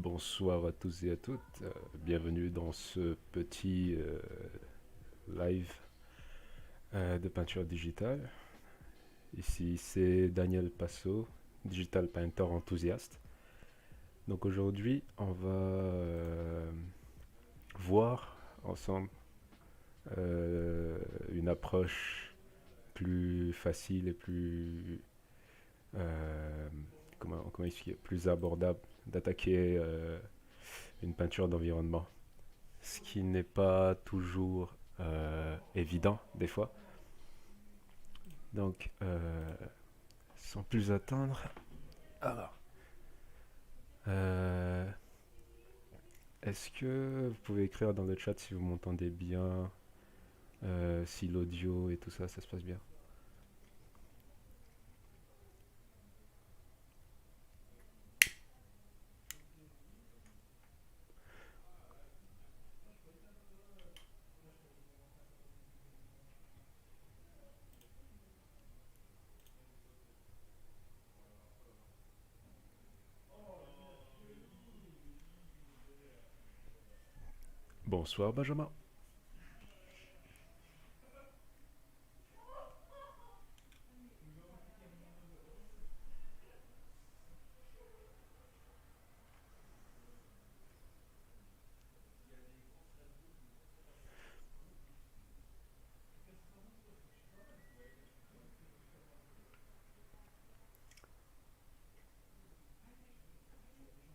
Bonsoir à tous et à toutes. Bienvenue dans ce petit live de peinture digitale. Ici, c'est Daniel Passo, digital painter enthousiaste. Donc aujourd'hui, on va voir ensemble euh, une approche plus facile et plus comment expliquer, plus abordable d'attaquer une peinture d'environnement, ce qui n'est pas toujours évident des fois. Donc, sans plus attendre, alors, euh, est-ce que vous pouvez écrire dans le chat si vous m'entendez bien, si l'audio et tout ça, ça se passe bien? Bonsoir Benjamin.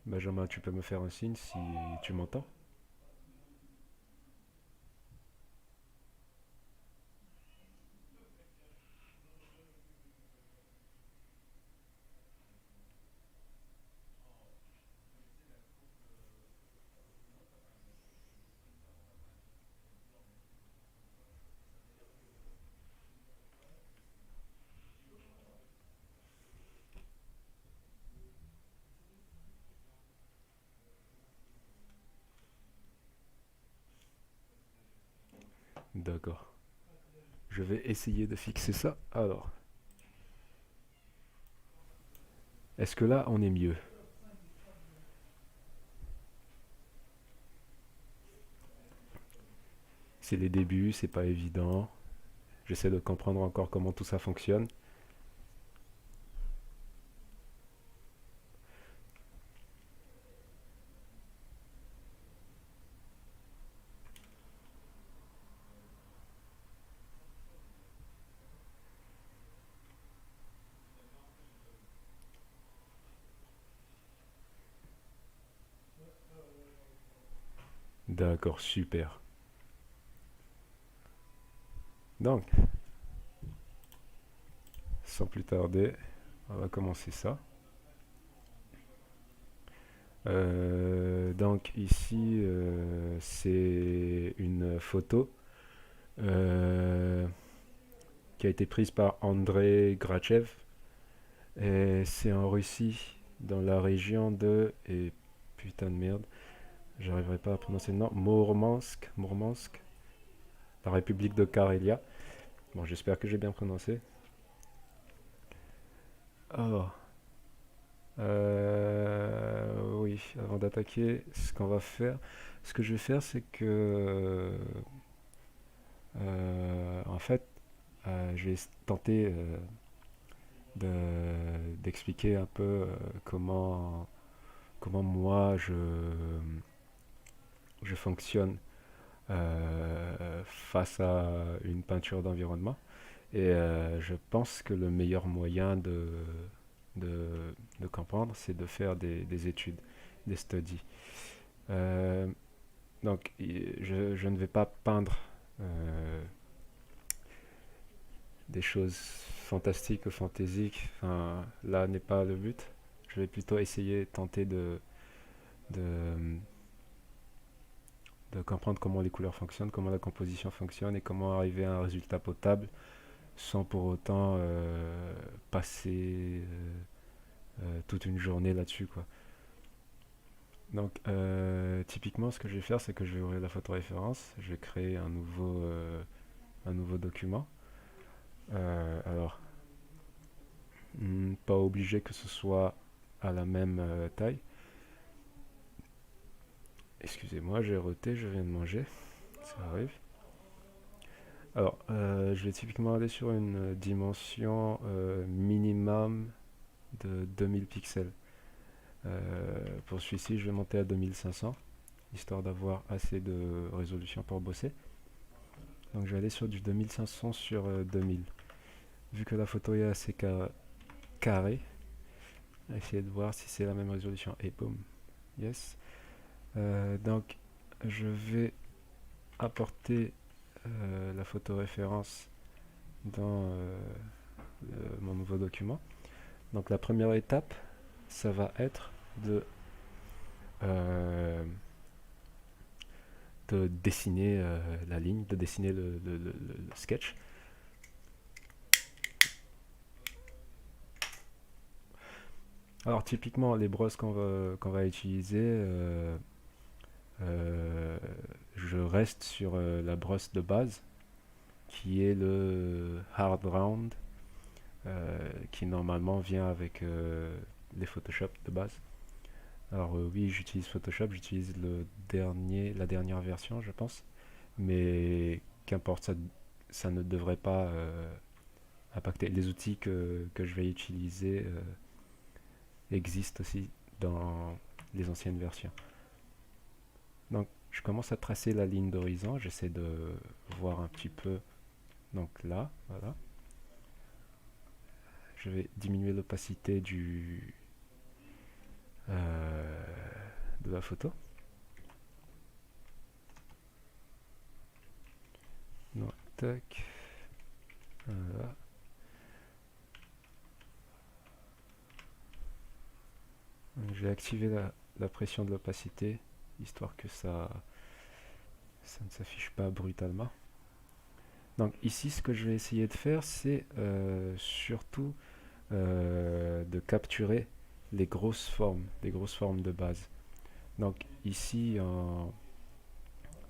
Benjamin, tu peux me faire un signe si tu m'entends? D'accord. Je vais essayer de fixer ça. Alors, est-ce que là on est mieux? C'est les débuts, c'est pas évident. J'essaie de comprendre encore comment tout ça fonctionne. D'accord, super. Donc, sans plus tarder, on va commencer ça. Donc ici, c'est une photo euh, qui a été prise par Andrei Grachev. Et c'est en Russie, dans la région de... Et putain de merde, j'arriverai pas à prononcer le nom. Mourmansk, la République de Carélia. Bon, j'espère que j'ai bien prononcé. Alors, oui, avant d'attaquer, ce qu'on va faire, ce que je vais faire, c'est que, en fait, je vais tenter d'expliquer un peu comment moi je fonctionne face à une peinture d'environnement. Et je pense que le meilleur moyen de, de comprendre, c'est de faire des études, des studies. Euh, donc, je ne vais pas peindre euh, des choses fantastiques ou fantaisiques. Enfin, là n'est pas le but. Je vais plutôt essayer, tenter de, de comprendre comment les couleurs fonctionnent, comment la composition fonctionne et comment arriver à un résultat potable sans pour autant passer toute une journée là-dessus, quoi. Donc, typiquement, ce que je vais faire, c'est que je vais ouvrir la photo référence, je vais créer un nouveau document. Alors, pas obligé que ce soit à la même taille. Excusez-moi, j'ai roté, je viens de manger. Ça arrive. Alors, je vais typiquement aller sur une dimension minimum de 2000 pixels. Pour celui-ci, je vais monter à 2500, histoire d'avoir assez de résolution pour bosser. Donc je vais aller sur du 2500 sur 2000. Vu que la photo est assez carrée, essayer de voir si c'est la même résolution. Et boum, yes. Donc je vais apporter la photo référence dans mon nouveau document. Donc la première étape, ça va être euh, de dessiner la ligne, de dessiner le sketch. Alors typiquement les brosses qu'on va utiliser, je reste sur la brosse de base qui est le hard round qui normalement vient avec les Photoshop de base. Alors oui, j'utilise Photoshop, j'utilise la dernière version, je pense, mais qu'importe, ça ne devrait pas impacter. Les outils que je vais utiliser existent aussi dans les anciennes versions. Donc je commence à tracer la ligne d'horizon, j'essaie de voir un petit peu, donc là, voilà. Je vais diminuer l'opacité euh, de la photo. Non, tac, voilà. Donc, je vais activer la pression de l'opacité, histoire que ça ne s'affiche pas brutalement. Donc ici, ce que je vais essayer de faire, c'est surtout de capturer les grosses formes de base. Donc ici, en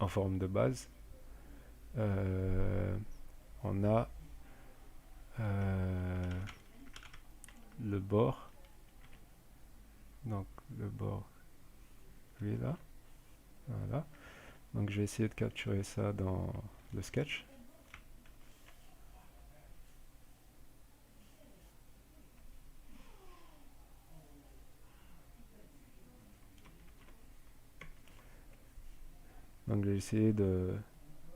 forme de base, on a le bord. Donc le bord, lui est là. Voilà. Donc je vais essayer de capturer ça dans le sketch. Donc je vais essayer de...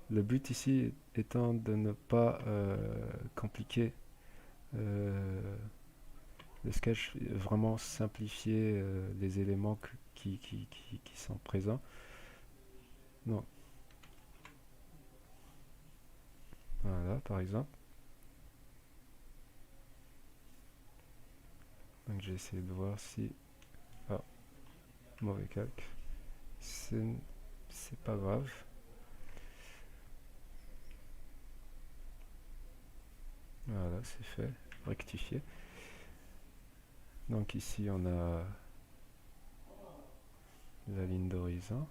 Le but ici étant de ne pas compliquer le sketch, vraiment simplifier les éléments qui sont présents. Donc, voilà, par exemple. Donc j'ai essayé de voir si... Ah, mauvais calque. C'est pas grave. Voilà, c'est fait. Rectifier. Donc ici on a la ligne d'horizon.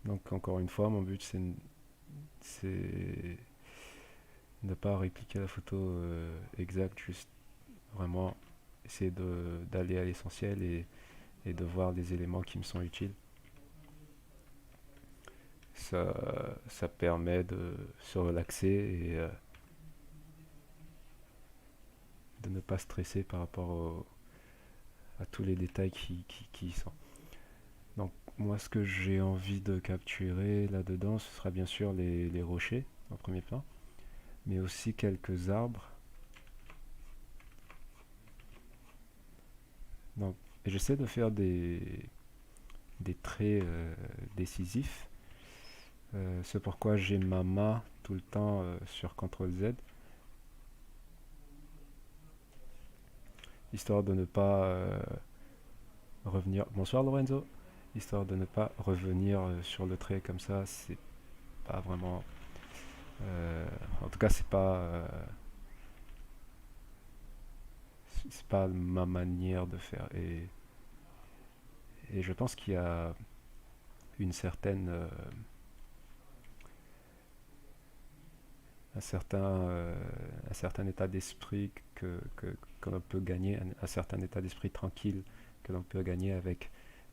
Donc encore une fois, mon but c'est ne pas répliquer la photo exacte, juste vraiment essayer d'aller à l'essentiel et de voir les éléments qui me sont utiles. Ça permet de se relaxer et de ne pas stresser par rapport à tous les détails qui y sont. Donc moi ce que j'ai envie de capturer là-dedans, ce sera bien sûr les rochers en premier plan, mais aussi quelques arbres. Donc j'essaie de faire des traits décisifs. C'est pourquoi j'ai ma main tout le temps sur CTRL Z, histoire de ne pas revenir. Bonsoir Lorenzo. Histoire de ne pas revenir sur le trait comme ça, c'est pas vraiment. En tout cas, c'est pas ma manière de faire. Et je pense qu'il y a une certaine un certain état d'esprit que l'on peut gagner, un certain état d'esprit tranquille que l'on peut gagner avec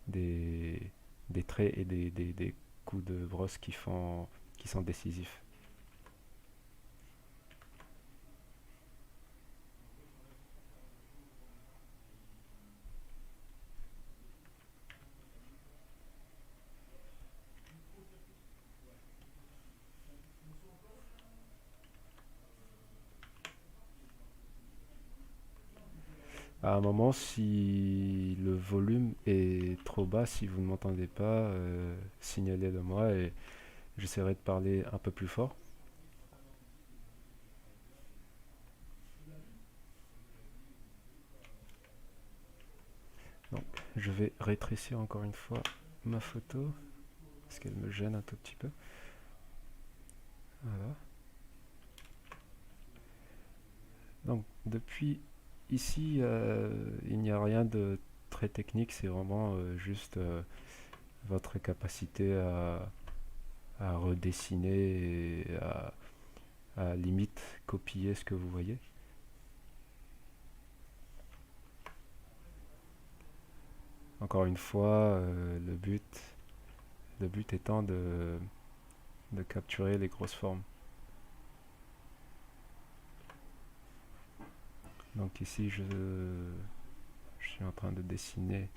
des, des traits et des coups de brosse qui sont décisifs. À un moment, si le volume est trop bas, si vous ne m'entendez pas, signalez-le moi et j'essaierai de parler un peu plus fort. Donc, je vais rétrécir encore une fois ma photo parce qu'elle me gêne un tout petit peu. Voilà. Donc, depuis ici, il n'y a rien de très technique, c'est vraiment juste votre capacité à redessiner et à limite copier ce que vous voyez. Encore une fois, le but étant de capturer les grosses formes. Donc ici, je suis en train de dessiner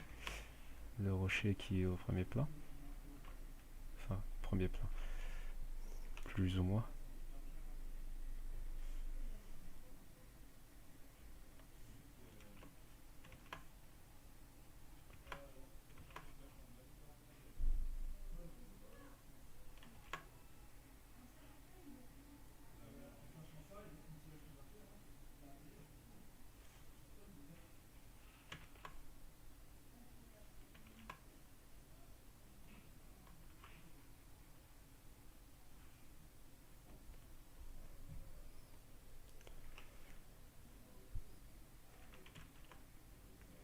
le rocher qui est au premier plan. Enfin, premier plan, plus ou moins.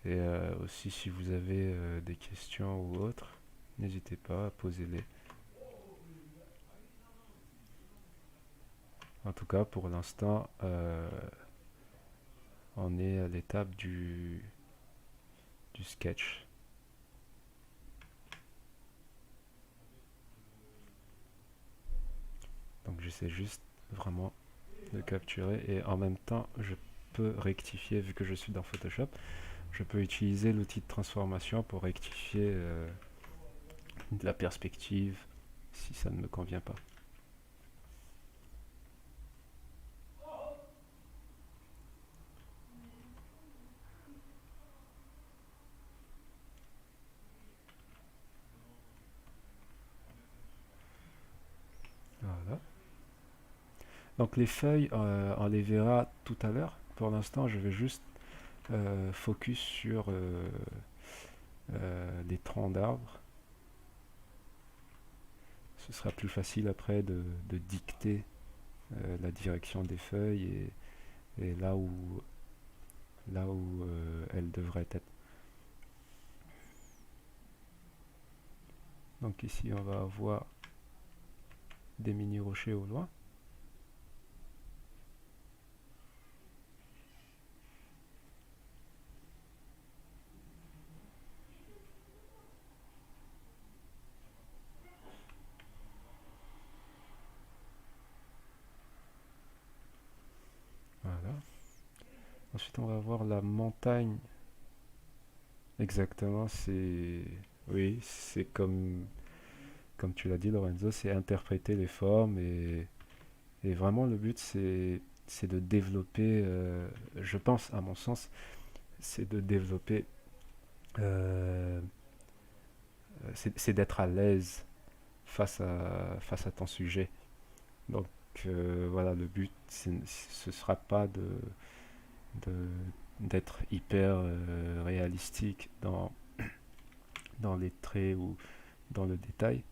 Et aussi, si vous avez des questions ou autres, n'hésitez pas à poser-les. En tout cas, pour l'instant, on est à l'étape du sketch. Donc j'essaie juste vraiment de capturer et en même temps, je peux rectifier vu que je suis dans Photoshop. Je peux utiliser l'outil de transformation pour rectifier de la perspective si ça ne me convient pas. Voilà. Donc les feuilles, on les verra tout à l'heure. Pour l'instant, je vais juste focus sur les troncs d'arbres. Ce sera plus facile après de dicter la direction des feuilles et là où elles devraient être. Donc ici, on va avoir des mini-rochers au loin. Voilà. Ensuite, on va voir la montagne. Exactement, c'est... Oui, c'est comme tu l'as dit, Lorenzo, c'est interpréter les formes et vraiment le but, c'est de développer, je pense, à mon sens, c'est de développer, euh, c'est d'être à l'aise face à ton sujet. Donc voilà, le but, ce sera pas de- d'être hyper réalistique dans les traits ou dans le détail.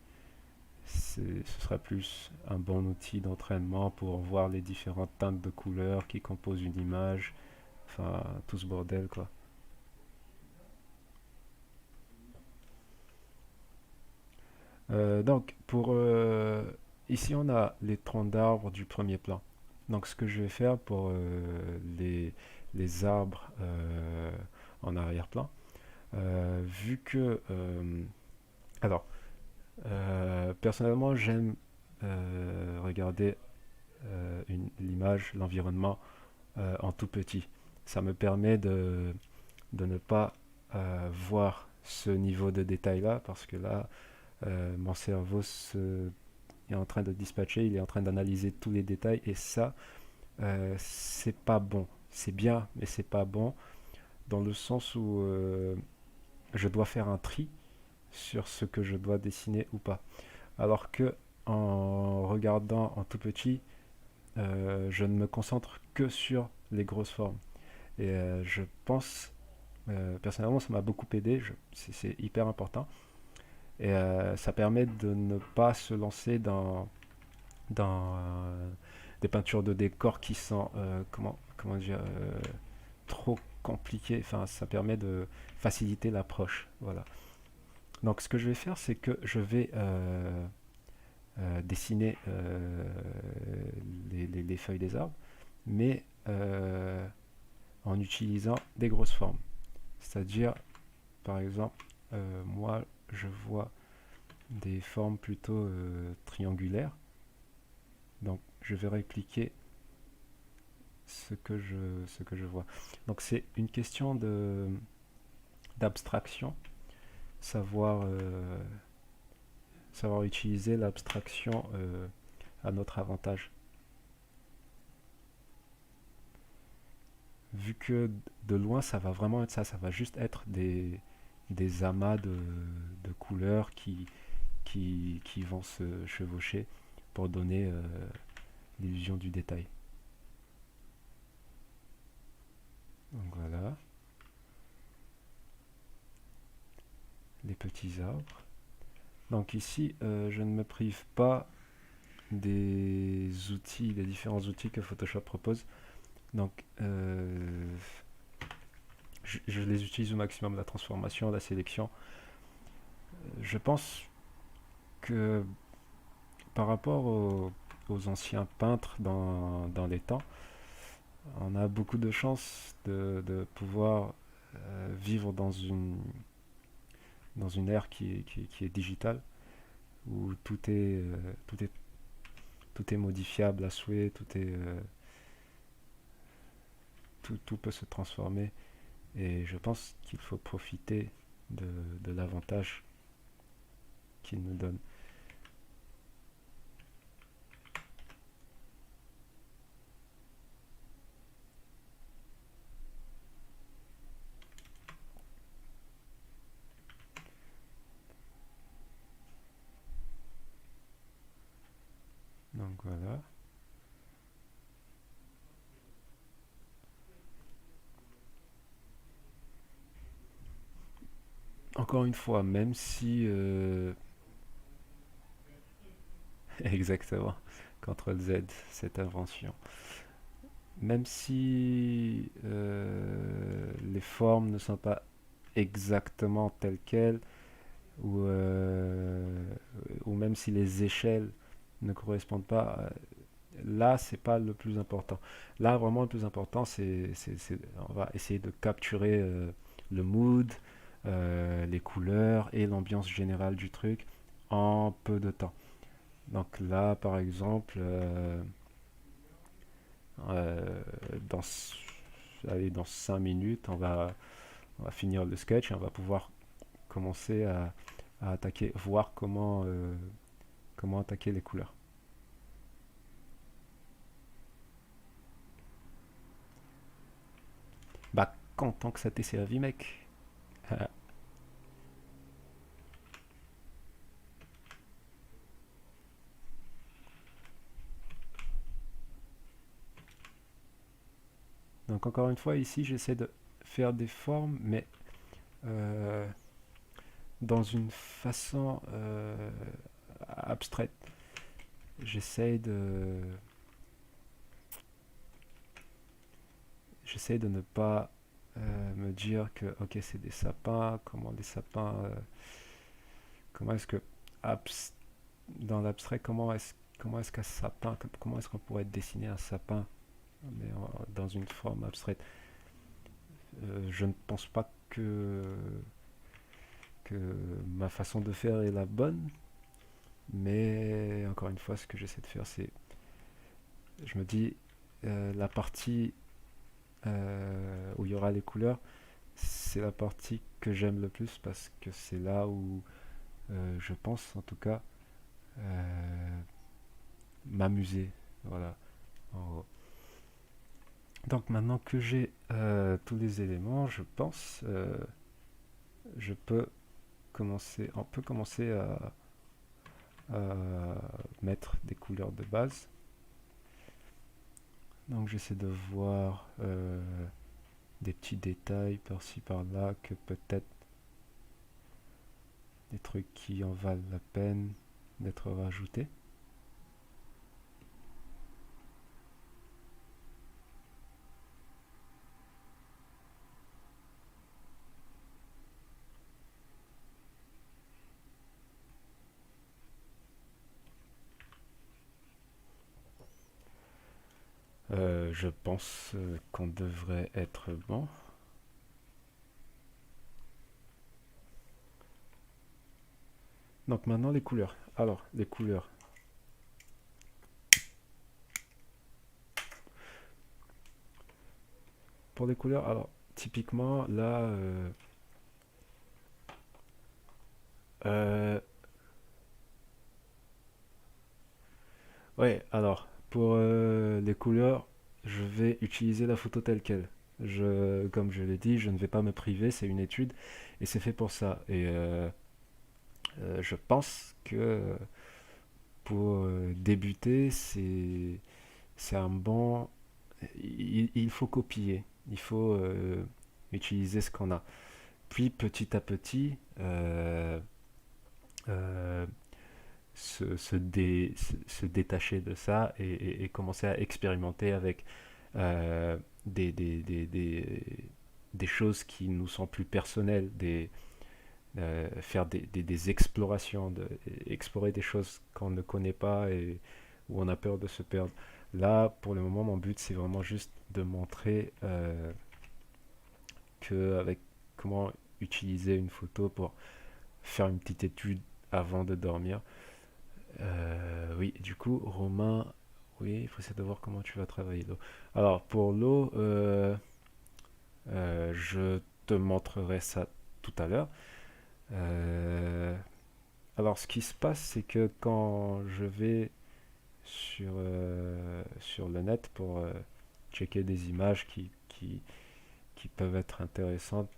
Ce sera plus un bon outil d'entraînement pour voir les différentes teintes de couleurs qui composent une image. Enfin, tout ce bordel, quoi. Donc, ici, on a les troncs d'arbres du premier plan. Donc ce que je vais faire pour les arbres en arrière-plan, vu que... alors, personnellement, j'aime regarder l'image, l'environnement en tout petit. Ça me permet de ne pas voir ce niveau de détail-là, parce que là, mon cerveau est en train de dispatcher, il est en train d'analyser tous les détails, et ça, c'est pas bon. C'est bien, mais c'est pas bon, dans le sens où je dois faire un tri sur ce que je dois dessiner ou pas. Alors que en regardant en tout petit, je ne me concentre que sur les grosses formes. Et je pense, personnellement, ça m'a beaucoup aidé, c'est hyper important. Et ça permet de ne pas se lancer dans des peintures de décors qui sont, comment dire, trop compliquées. Enfin, ça permet de faciliter l'approche. Voilà. Donc, ce que je vais faire, c'est que je vais dessiner les feuilles des arbres, mais en utilisant des grosses formes. C'est-à-dire, par exemple, moi, je vois des formes plutôt triangulaires. Donc, je vais répliquer ce que je vois. Donc, c'est une question d'abstraction, savoir, savoir utiliser l'abstraction à notre avantage. Vu que de loin, ça va vraiment être ça, ça va juste être des amas de couleurs qui vont se chevaucher pour donner l'illusion du détail. Donc voilà, les petits arbres. Donc ici, je ne me prive pas des outils, des différents outils que Photoshop propose. Donc je les utilise au maximum, la transformation, la sélection. Je pense que par rapport aux anciens peintres dans les temps, on a beaucoup de chances de pouvoir vivre dans une ère qui est digitale, où tout est modifiable à souhait, tout peut se transformer. Et je pense qu'il faut profiter de, de l'avantage qu'il nous donne. Donc voilà. Encore une fois, même si... exactement, CTRL Z, cette invention. Même si les formes ne sont pas exactement telles quelles, ou même si les échelles ne correspondent pas, là, c'est pas le plus important. Là, vraiment, le plus important, on va essayer de capturer le mood, les couleurs et l'ambiance générale du truc en peu de temps. Donc là, par exemple, euh, dans, allez, dans 5 minutes, on va finir le sketch et on va pouvoir commencer à attaquer, voir comment attaquer les couleurs. Bah, content que ça t'ait servi, mec. Donc encore une fois, ici, j'essaie de faire des formes, mais euh, dans une façon abstraite. J'essaie de, j'essaie de ne pas me dire que ok c'est des sapins, comment des sapins, comment est-ce que dans l'abstrait comment est-ce qu'un sapin, comment est-ce qu'on pourrait dessiner un sapin mais dans une forme abstraite. Je ne pense pas que ma façon de faire est la bonne, mais encore une fois, ce que j'essaie de faire, c'est, je me dis, la partie où il y aura les couleurs, c'est la partie que j'aime le plus parce que c'est là où je pense en tout cas m'amuser. Voilà, en gros. Donc maintenant que j'ai tous les éléments, je pense, je peux on peut commencer à mettre des couleurs de base. Donc j'essaie de voir des petits détails par-ci par-là, que peut-être des trucs qui en valent la peine d'être rajoutés. Je pense qu'on devrait être bon. Donc maintenant les couleurs. Alors les couleurs. Pour les couleurs, alors typiquement là, euh, ouais. Alors pour les couleurs, je vais utiliser la photo telle quelle. Comme je l'ai dit, je ne vais pas me priver. C'est une étude et c'est fait pour ça. Et je pense que pour débuter, c'est un bon. Il faut copier. Il faut utiliser ce qu'on a. Puis petit à petit, euh, se détacher de ça et commencer à expérimenter avec euh, des, des, des, des, des choses qui nous sont plus personnelles, faire des explorations, explorer des choses qu'on ne connaît pas et où on a peur de se perdre. Là, pour le moment, mon but, c'est vraiment juste de montrer avec comment utiliser une photo pour faire une petite étude avant de dormir. Oui, du coup, Romain, oui, il faut essayer de voir comment tu vas travailler l'eau. Alors, pour l'eau, je te montrerai ça tout à l'heure. Euh, alors, ce qui se passe, c'est que quand je vais sur le net pour checker des images qui peuvent être intéressantes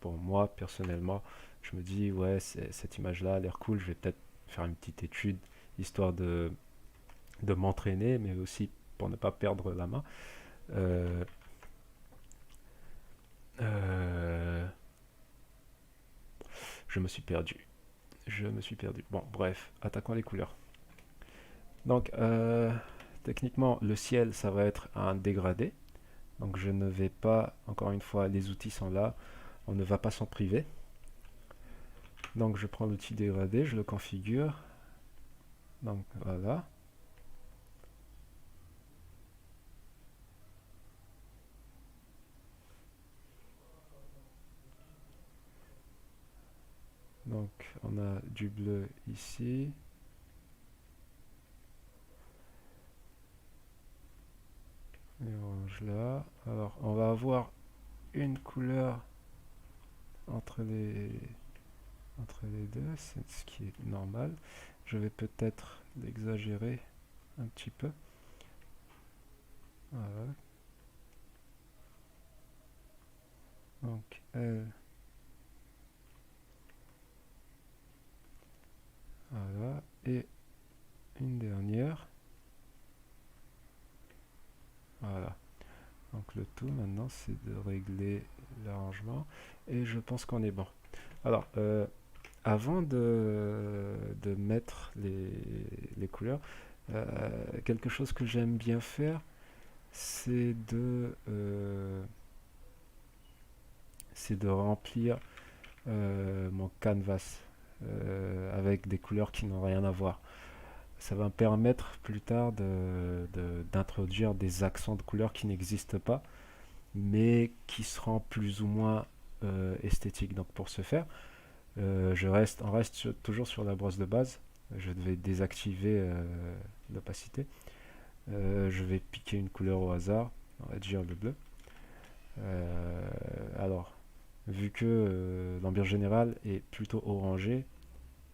pour moi personnellement, je me dis, ouais, cette image-là a l'air cool, je vais peut-être faire une petite étude histoire de m'entraîner, mais aussi pour ne pas perdre la main. Euh, euh, je me suis perdu. Je me suis perdu. Bon, bref, attaquons les couleurs. Donc, techniquement, le ciel, ça va être un dégradé. Donc, je ne vais pas, encore une fois, les outils sont là. On ne va pas s'en priver. Donc, je prends l'outil dégradé, je le configure. Donc, voilà. Donc, on a du bleu ici. Et orange là. Alors, on va avoir une couleur entre les, entre les deux, c'est ce qui est normal. Je vais peut-être l'exagérer un petit peu. Voilà. Donc, elle, voilà. Et une dernière. Voilà. Donc le tout maintenant, c'est de régler l'arrangement. Et je pense qu'on est bon. Alors, avant de mettre les couleurs, quelque chose que j'aime bien faire, c'est c'est de remplir mon canvas avec des couleurs qui n'ont rien à voir. ça va me permettre plus tard d'introduire des accents de couleurs qui n'existent pas, mais qui seront plus ou moins esthétiques. Donc pour ce faire, on reste toujours sur la brosse de base. Je vais désactiver l'opacité. Je vais piquer une couleur au hasard, on va dire le bleu. Alors, vu que l'ambiance générale est plutôt orangée,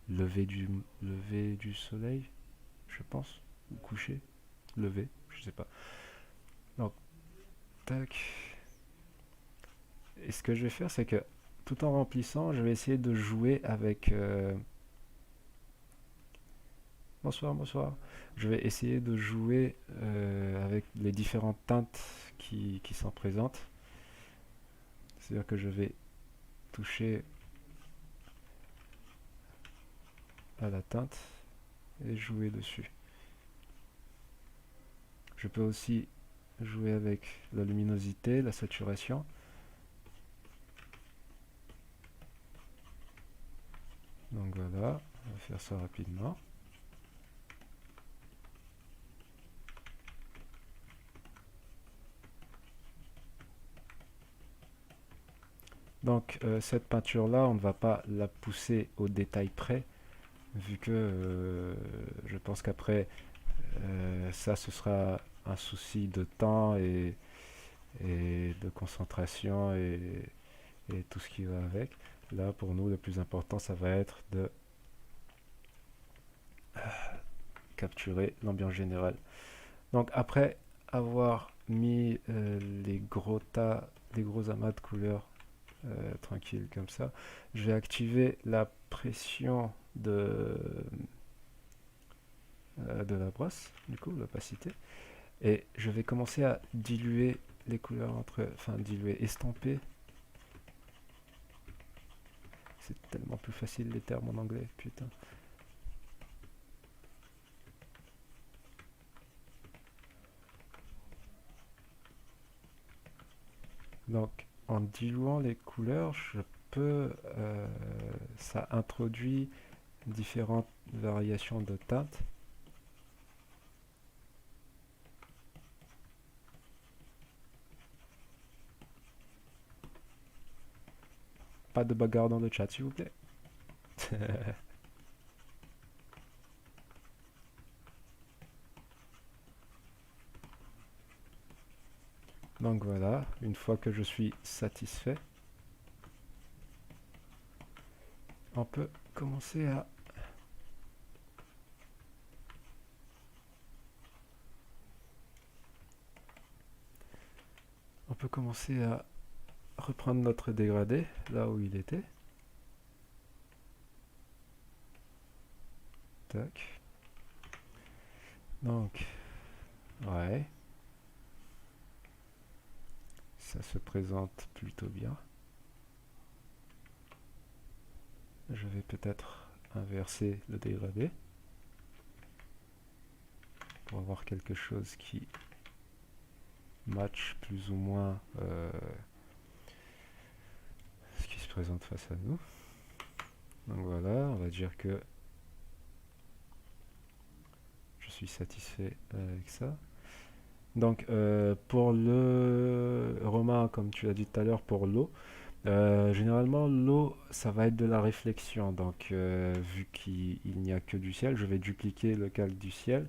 lever du soleil, je pense, ou coucher, lever, je sais pas. Donc, tac. Et ce que je vais faire, c'est que tout en remplissant, je vais essayer de jouer avec. Bonsoir, bonsoir. Je vais essayer de jouer avec les différentes teintes qui sont présentes. C'est-à-dire que je vais toucher à la teinte et jouer dessus. Je peux aussi jouer avec la luminosité, la saturation. Donc voilà, on va faire ça rapidement. Donc cette peinture-là, on ne va pas la pousser au détail près, vu que je pense qu'après, ça, ce sera un souci de temps et de concentration et tout ce qui va avec. Là, pour nous, le plus important, ça va être de capturer l'ambiance générale. Donc après avoir mis les gros amas de couleurs tranquilles comme ça, je vais activer la pression de la brosse, du coup, l'opacité, et je vais commencer à diluer les couleurs enfin diluer, estamper. C'est tellement plus facile les termes en anglais, putain. Donc, en diluant les couleurs, ça introduit différentes variations de teintes. Pas de bagarre dans le chat, s'il vous plaît. Donc voilà, une fois que je suis satisfait, on peut commencer à reprendre notre dégradé là où il était. Tac. Donc, ouais. Ça se présente plutôt bien. Je vais peut-être inverser le dégradé pour avoir quelque chose qui match plus ou moins ce qui se présente face à nous. Donc voilà, on va dire que je suis satisfait avec ça. Donc pour le Romain, comme tu as dit tout à l'heure, pour l'eau, généralement l'eau ça va être de la réflexion. Donc vu qu'il n'y a que du ciel, je vais dupliquer le calque du ciel,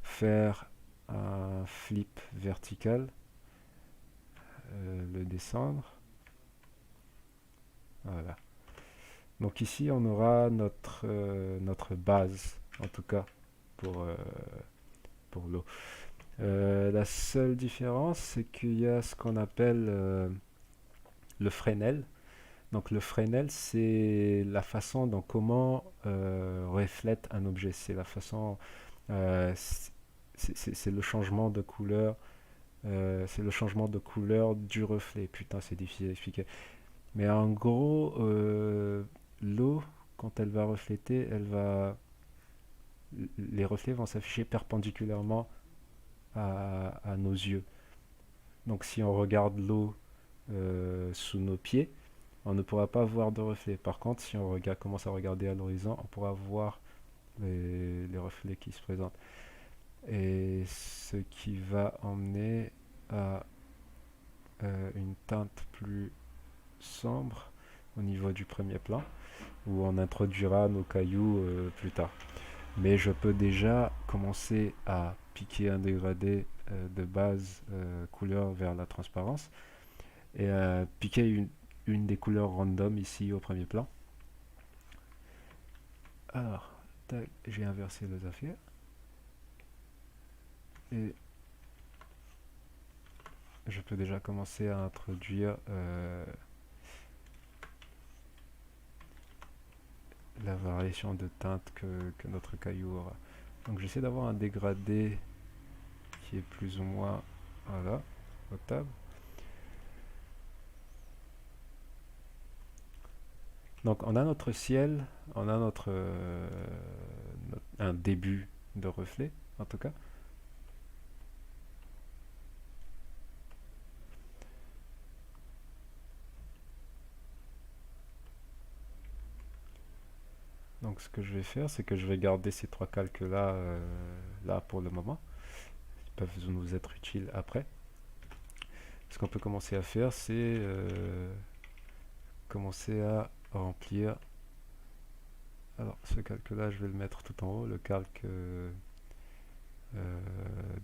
faire un flip vertical, le descendre. Voilà. Donc ici on aura notre base, en tout cas pour, pour l'eau. La seule différence, c'est qu'il y a ce qu'on appelle le Fresnel. Donc le Fresnel, c'est la façon dont comment reflète un objet. C'est la façon, c'est le changement de couleur, c'est le changement de couleur du reflet. Putain, c'est difficile à expliquer. Mais en gros, l'eau, quand elle va refléter, les reflets vont s'afficher perpendiculairement à nos yeux. Donc si on regarde l'eau sous nos pieds, on ne pourra pas voir de reflet. Par contre, si on commence à regarder à l'horizon, on pourra voir les reflets qui se présentent. Et ce qui va emmener à une teinte plus sombre au niveau du premier plan, où on introduira nos cailloux plus tard. Mais je peux déjà commencer à piquer un dégradé de base couleur vers la transparence et piquer une des couleurs random ici au premier plan. Alors, tac, j'ai inversé les affaires et je peux déjà commencer à introduire la variation de teinte que notre caillou aura. Donc j'essaie d'avoir un dégradé qui est plus ou moins, voilà, potable. Donc on a notre ciel, on a un début de reflet en tout cas. Donc ce que je vais faire, c'est que je vais garder ces trois calques là, là pour le moment. Ils peuvent nous être utiles après. Ce qu'on peut commencer à faire, c'est commencer à remplir. Alors ce calque là, je vais le mettre tout en haut, le calque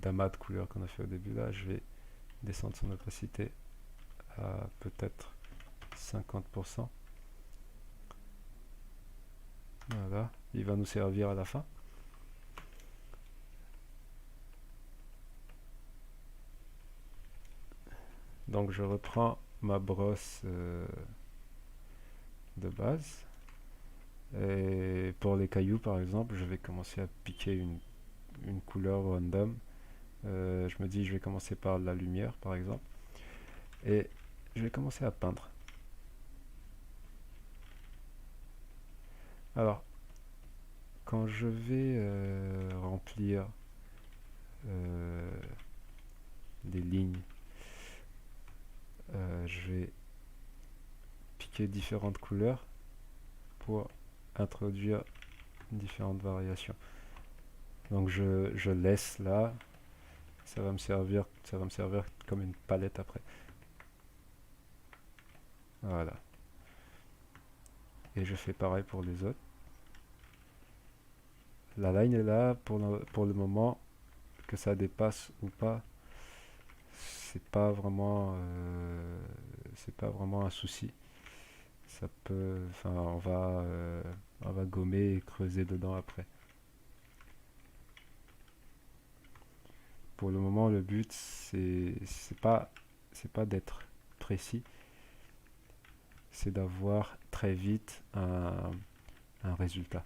d'amas de couleur qu'on a fait au début là. Je vais descendre son opacité à peut-être 50%. Voilà, il va nous servir à la fin. Donc je reprends ma brosse de base. Et pour les cailloux par exemple, je vais commencer à piquer une couleur random. Je me dis je vais commencer par la lumière par exemple. Et je vais commencer à peindre. Alors, quand je vais remplir les lignes, je vais piquer différentes couleurs pour introduire différentes variations. Donc je laisse là, ça va me servir comme une palette après. Voilà. Et je fais pareil pour les autres. La line est là pour le moment, que ça dépasse ou pas, c'est pas vraiment un souci. Ça peut, enfin, on va gommer et creuser dedans après. Pour le moment, le but c'est pas d'être précis, c'est d'avoir très vite un résultat.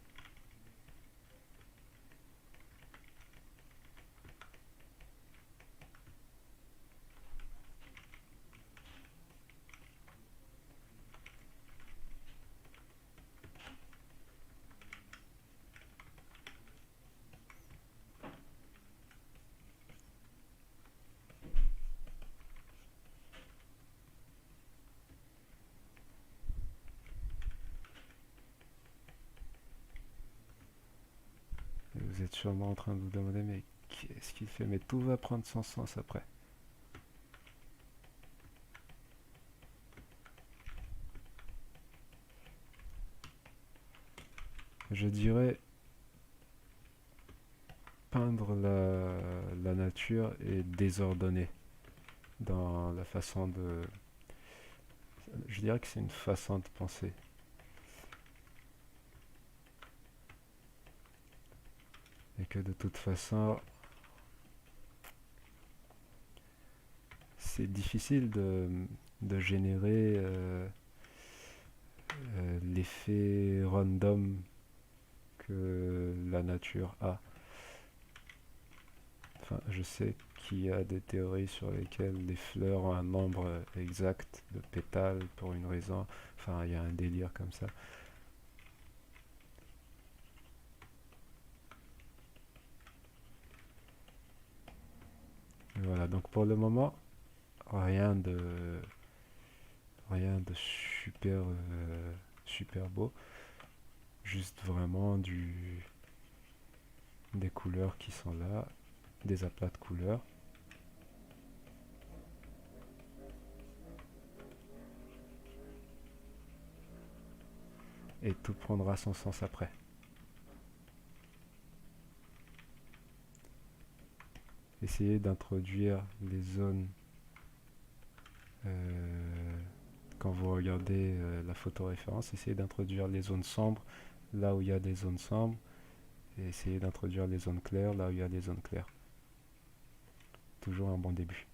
Et vous êtes sûrement en train de vous demander, mais qu'est-ce qu'il fait? Mais tout va prendre son sens après. Je dirais peindre la nature est désordonnée dans la façon de... Je dirais que c'est une façon de penser. Et que de toute façon, c'est difficile de générer l'effet random que la nature a. Enfin, je sais qu'il y a des théories sur lesquelles les fleurs ont un nombre exact de pétales pour une raison. Enfin, il y a un délire comme ça. Et voilà, donc pour le moment, rien de, rien de super, super beau. Juste vraiment des couleurs qui sont là, des aplats de couleurs. Et tout prendra son sens après. Essayez d'introduire les zones quand vous regardez la photo référence, essayez d'introduire les zones sombres là où il y a des zones sombres et essayez d'introduire les zones claires là où il y a des zones claires. Toujours un bon début.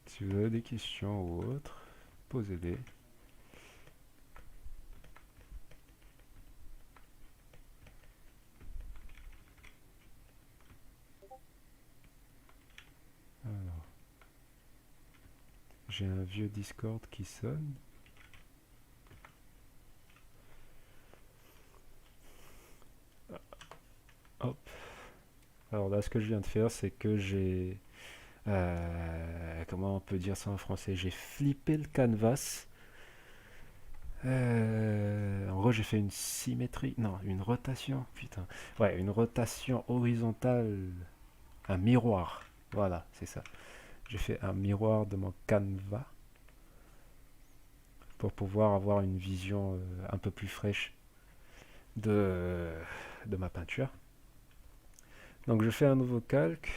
Si vous avez des questions ou autres, posez-les. Alors, j'ai un vieux Discord qui sonne. Hop. Alors là, ce que je viens de faire, c'est que j'ai... comment on peut dire ça en français? J'ai flippé le canvas. En gros, j'ai fait une symétrie, non, une rotation, putain. Ouais, une rotation horizontale, un miroir. Voilà, c'est ça. J'ai fait un miroir de mon canevas pour pouvoir avoir une vision un peu plus fraîche de, de ma peinture. Donc je fais un nouveau calque.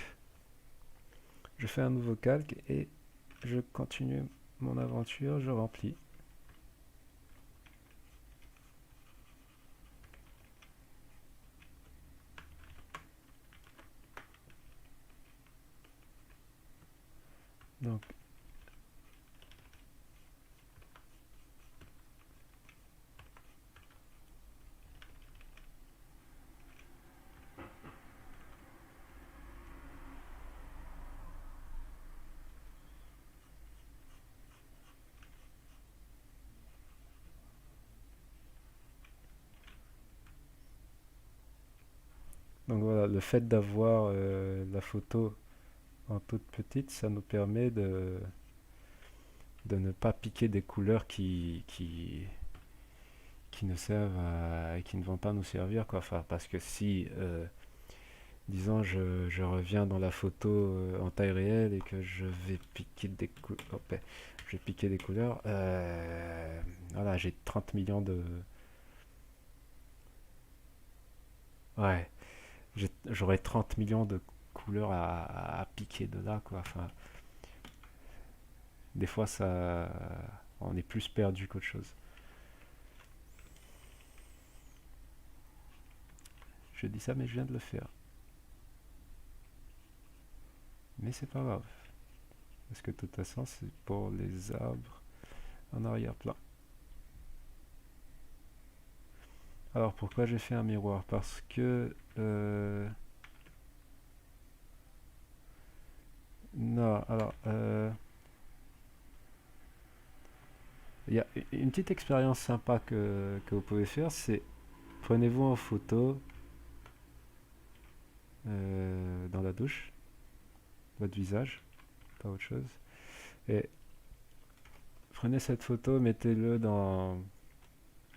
Je fais un nouveau calque et je continue mon aventure, je remplis. Donc Donc voilà, le fait d'avoir la photo en toute petite, ça nous permet de ne pas piquer des couleurs qui ne servent qui ne vont pas nous servir, quoi. Enfin, parce que si, disons, je reviens dans la photo en taille réelle et que je vais piquer des je vais piquer des couleurs, voilà, j'ai 30 millions de... Ouais, j'aurais 30 millions de couleurs à piquer de là, quoi. Enfin, des fois, ça, on est plus perdu qu'autre chose. Je dis ça, mais je viens de le faire. Mais c'est pas grave, parce que de toute façon, c'est pour les arbres en arrière-plan. Alors, pourquoi j'ai fait un miroir? Parce que... non, alors... il y a une petite expérience sympa que vous pouvez faire, c'est prenez-vous en photo dans la douche, votre visage, pas autre chose, et prenez cette photo, mettez-le dans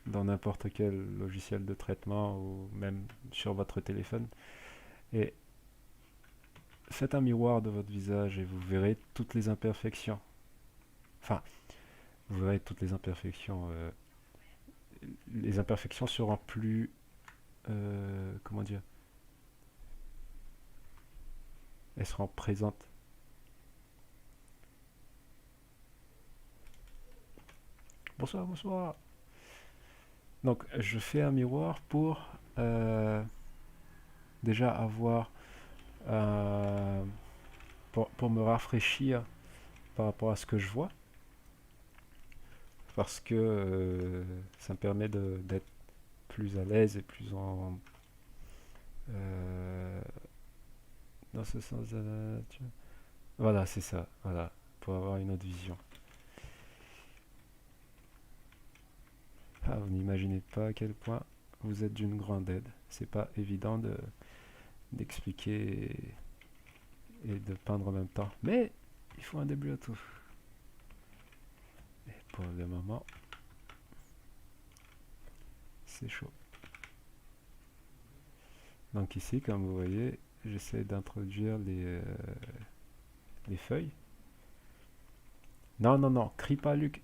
n'importe quel logiciel de traitement ou même sur votre téléphone, et faites un miroir de votre visage et vous verrez toutes les imperfections. Enfin, vous verrez toutes les imperfections. les imperfections seront plus, comment dire, elles seront présentes. Bonsoir, bonsoir. Donc, je fais un miroir pour déjà avoir, euh, pour me rafraîchir par rapport à ce que je vois, parce que ça me permet d'être plus à l'aise et plus en, euh, dans ce sens de la nature. Voilà, c'est ça, voilà, pour avoir une autre vision. Ah, vous n'imaginez pas à quel point vous êtes d'une grande aide. C'est pas évident d'expliquer et de peindre en même temps. Mais il faut un début à tout. Et pour le moment, c'est chaud. Donc ici, comme vous voyez, j'essaie d'introduire les feuilles. Non, non, non, crie pas, Luc.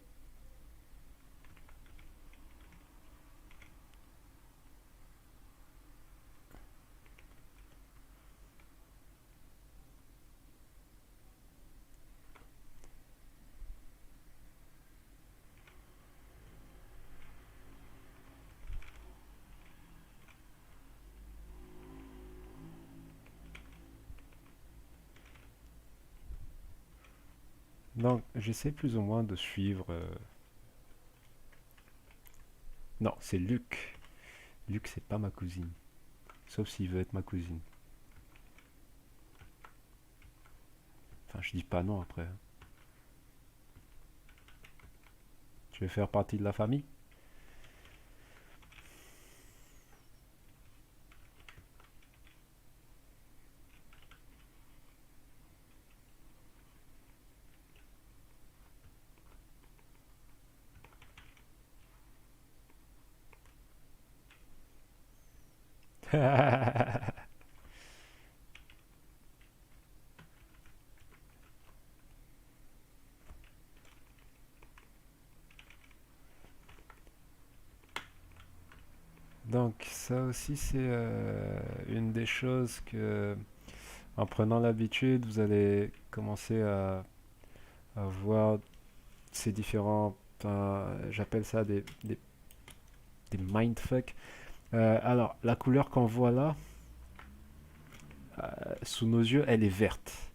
Donc j'essaie plus ou moins de suivre. Non, c'est Luc. Luc, c'est pas ma cousine. Sauf s'il veut être ma cousine. Enfin, je dis pas non après. Tu veux faire partie de la famille? Donc ça aussi c'est une des choses que, en prenant l'habitude, vous allez commencer à voir ces différents, j'appelle ça des mindfuck. Alors la couleur qu'on voit là, sous nos yeux, elle est verte.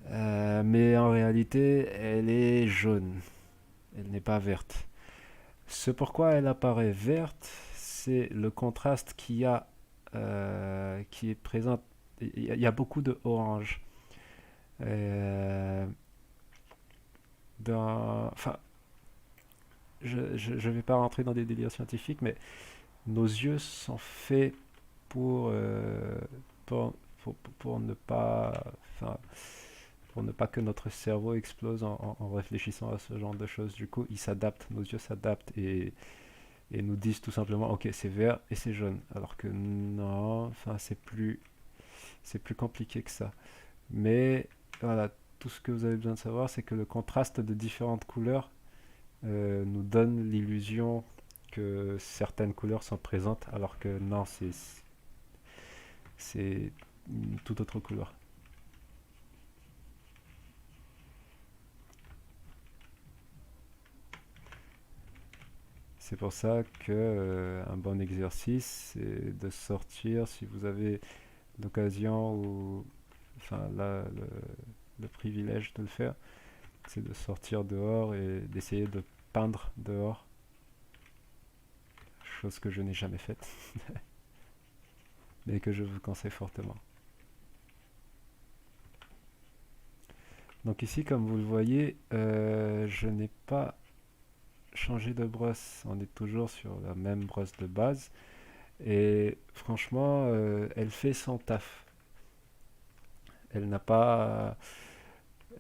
Mais en réalité, elle est jaune. Elle n'est pas verte. Ce pourquoi elle apparaît verte, c'est le contraste qui est présent. Il y a beaucoup de orange. Euh, enfin, je vais pas rentrer dans des délires scientifiques, mais nos yeux sont faits pour, pour, pour ne pas, enfin, pour ne pas que notre cerveau explose en réfléchissant à ce genre de choses. Du coup, ils s'adaptent, nos yeux s'adaptent et nous disent tout simplement, ok, c'est vert et c'est jaune. Alors que non, enfin, c'est plus compliqué que ça. Mais voilà, tout ce que vous avez besoin de savoir, c'est que le contraste de différentes couleurs nous donne l'illusion que certaines couleurs sont présentes, alors que non, c'est une toute autre couleur. C'est pour ça que un bon exercice, c'est de sortir si vous avez l'occasion ou enfin le privilège de le faire, c'est de sortir dehors et d'essayer de peindre dehors, chose que je n'ai jamais faite, mais que je vous conseille fortement. Donc ici, comme vous le voyez, je n'ai pas changé de brosse. On est toujours sur la même brosse de base. Et franchement, elle fait son taf. Elle n'a pas,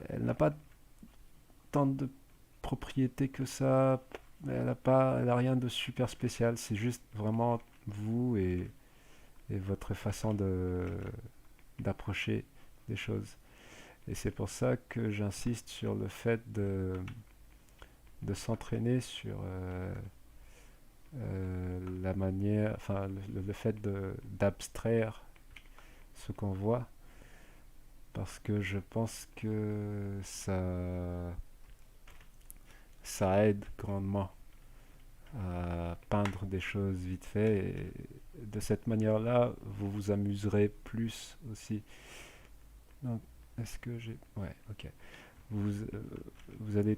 elle n'a pas tant de propriétés que ça. Elle a rien de super spécial. C'est juste vraiment vous et votre façon d'approcher les choses. Et c'est pour ça que j'insiste sur le fait de s'entraîner sur la manière, enfin le fait d'abstraire ce qu'on voit, parce que je pense que ça aide grandement à peindre des choses vite fait. Et de cette manière-là, vous vous amuserez plus aussi. Donc, est-ce que j'ai... Ouais, ok. Vous, euh, vous allez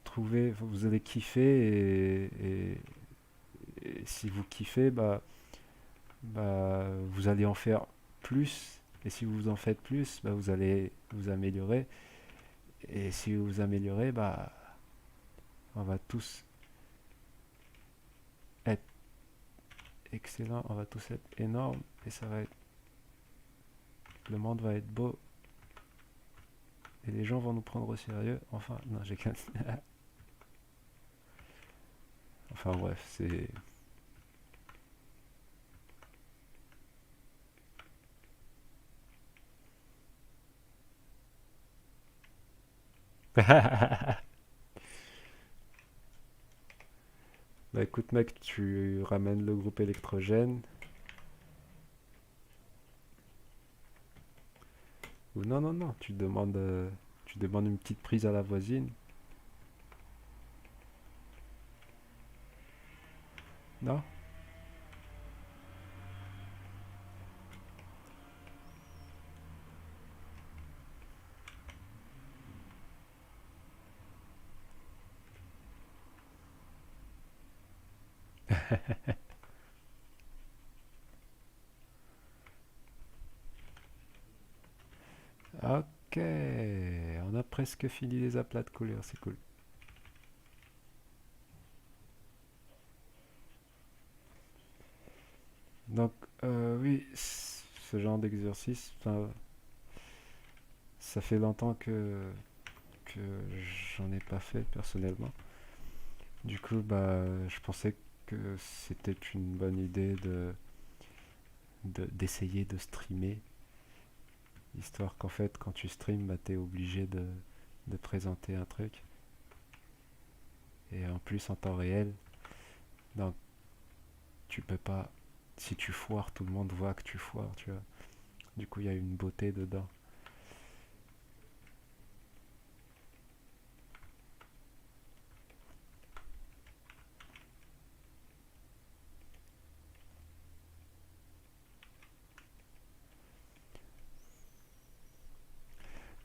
trouver, vous allez kiffer et si vous kiffez, vous allez en faire plus. Et si vous en faites plus, vous allez vous améliorer. Et si vous vous améliorez, on va tous être excellents, on va tous être énormes et ça va être, le monde va être beau et les gens vont nous prendre au sérieux. Enfin, non, j'ai qu'un. Enfin bref, c'est. Bah écoute mec, tu ramènes le groupe électrogène. Ou non, non, non, tu demandes une petite prise à la voisine. Non? Ok, on a presque fini les aplats de couleurs, c'est cool. Donc, oui, ce genre d'exercice, enfin, ça fait longtemps que j'en ai pas fait personnellement. Du coup, je pensais que c'était une bonne idée d'essayer de streamer, histoire qu'en fait, quand tu streams, t'es obligé de présenter un truc, et en plus en temps réel, donc tu peux pas, si tu foires, tout le monde voit que tu foires, tu vois. Du coup, il y a une beauté dedans.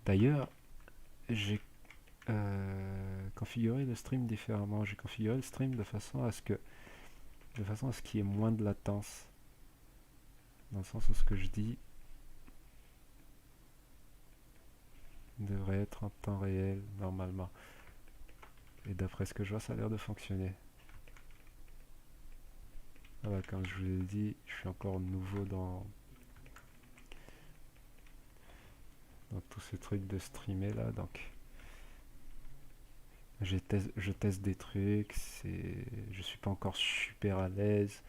D'ailleurs, j'ai configuré le stream différemment. J'ai configuré le stream de façon à ce qu'il y ait moins de latence. Dans le sens où ce que je dis devrait être en temps réel normalement. Et d'après ce que je vois, ça a l'air de fonctionner. Voilà, comme je vous l'ai dit, je suis encore nouveau dans tous ces trucs de streamer là, donc je teste des trucs, je suis pas encore super à l'aise.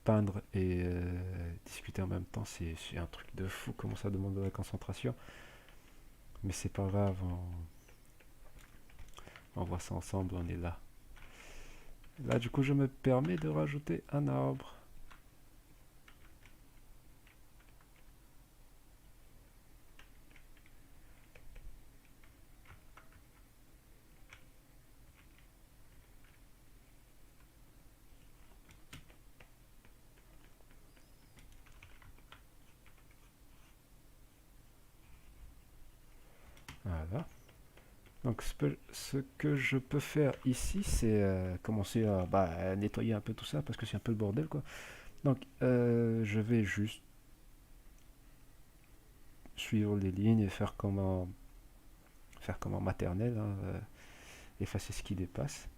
Peindre et discuter en même temps, c'est un truc de fou, comment ça demande de la concentration. Mais c'est pas grave, on voit ça ensemble, on est là. Là, du coup, je me permets de rajouter un arbre. Voilà. Donc, ce que je peux faire ici, c'est commencer à nettoyer un peu tout ça parce que c'est un peu le bordel, quoi. Donc, je vais juste suivre les lignes et faire comme en maternelle, hein, effacer ce qui dépasse.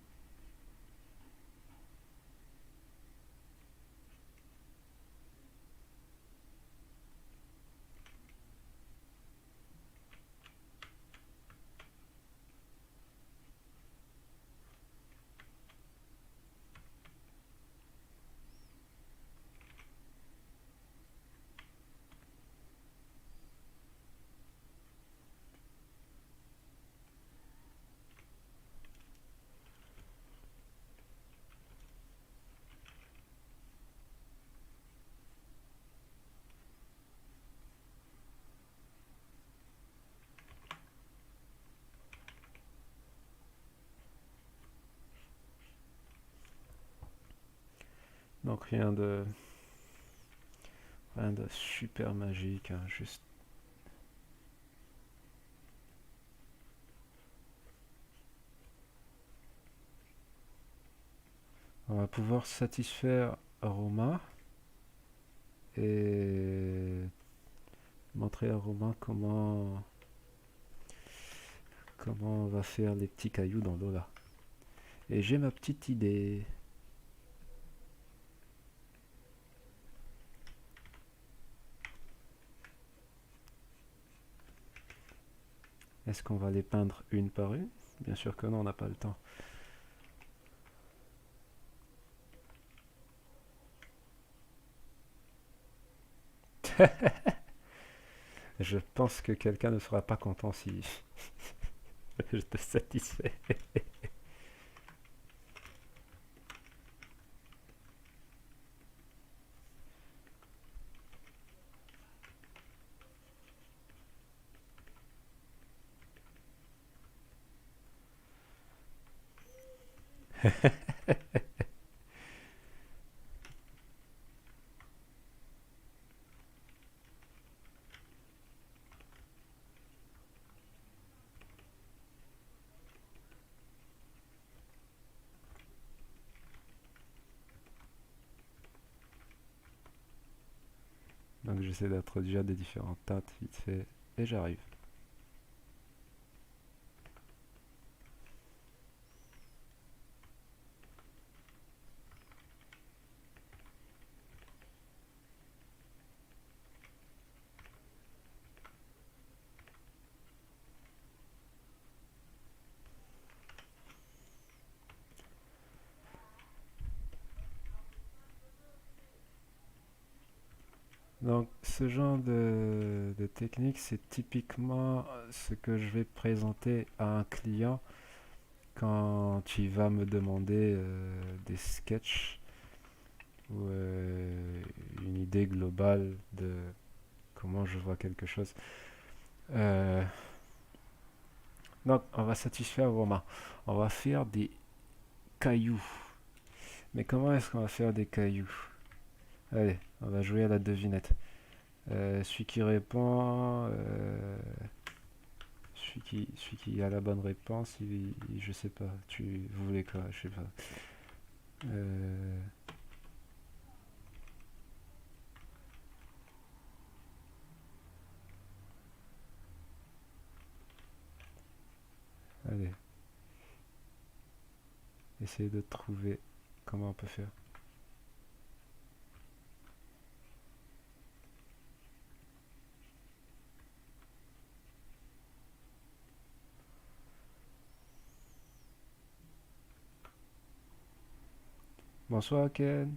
Donc rien de super magique, hein, juste. On va pouvoir satisfaire Romain et montrer à Romain comment on va faire les petits cailloux dans l'eau là. Et j'ai ma petite idée. Est-ce qu'on va les peindre une par une? Bien sûr que non, on n'a pas le temps. Je pense que quelqu'un ne sera pas content si je te satisfais. Donc j'essaie d'introduire des différentes teintes vite fait et j'arrive. Donc ce genre de technique, c'est typiquement ce que je vais présenter à un client quand il va me demander des sketchs ou une idée globale de comment je vois quelque chose. Euh, donc on va satisfaire Romain. On va faire des cailloux. Mais comment est-ce qu'on va faire des cailloux? Allez, on va jouer à la devinette. Celui qui répond, celui qui a la bonne réponse, je sais pas. Vous voulez quoi? Je sais pas. Euh, allez, essayez de trouver comment on peut faire. Bonsoir Ken.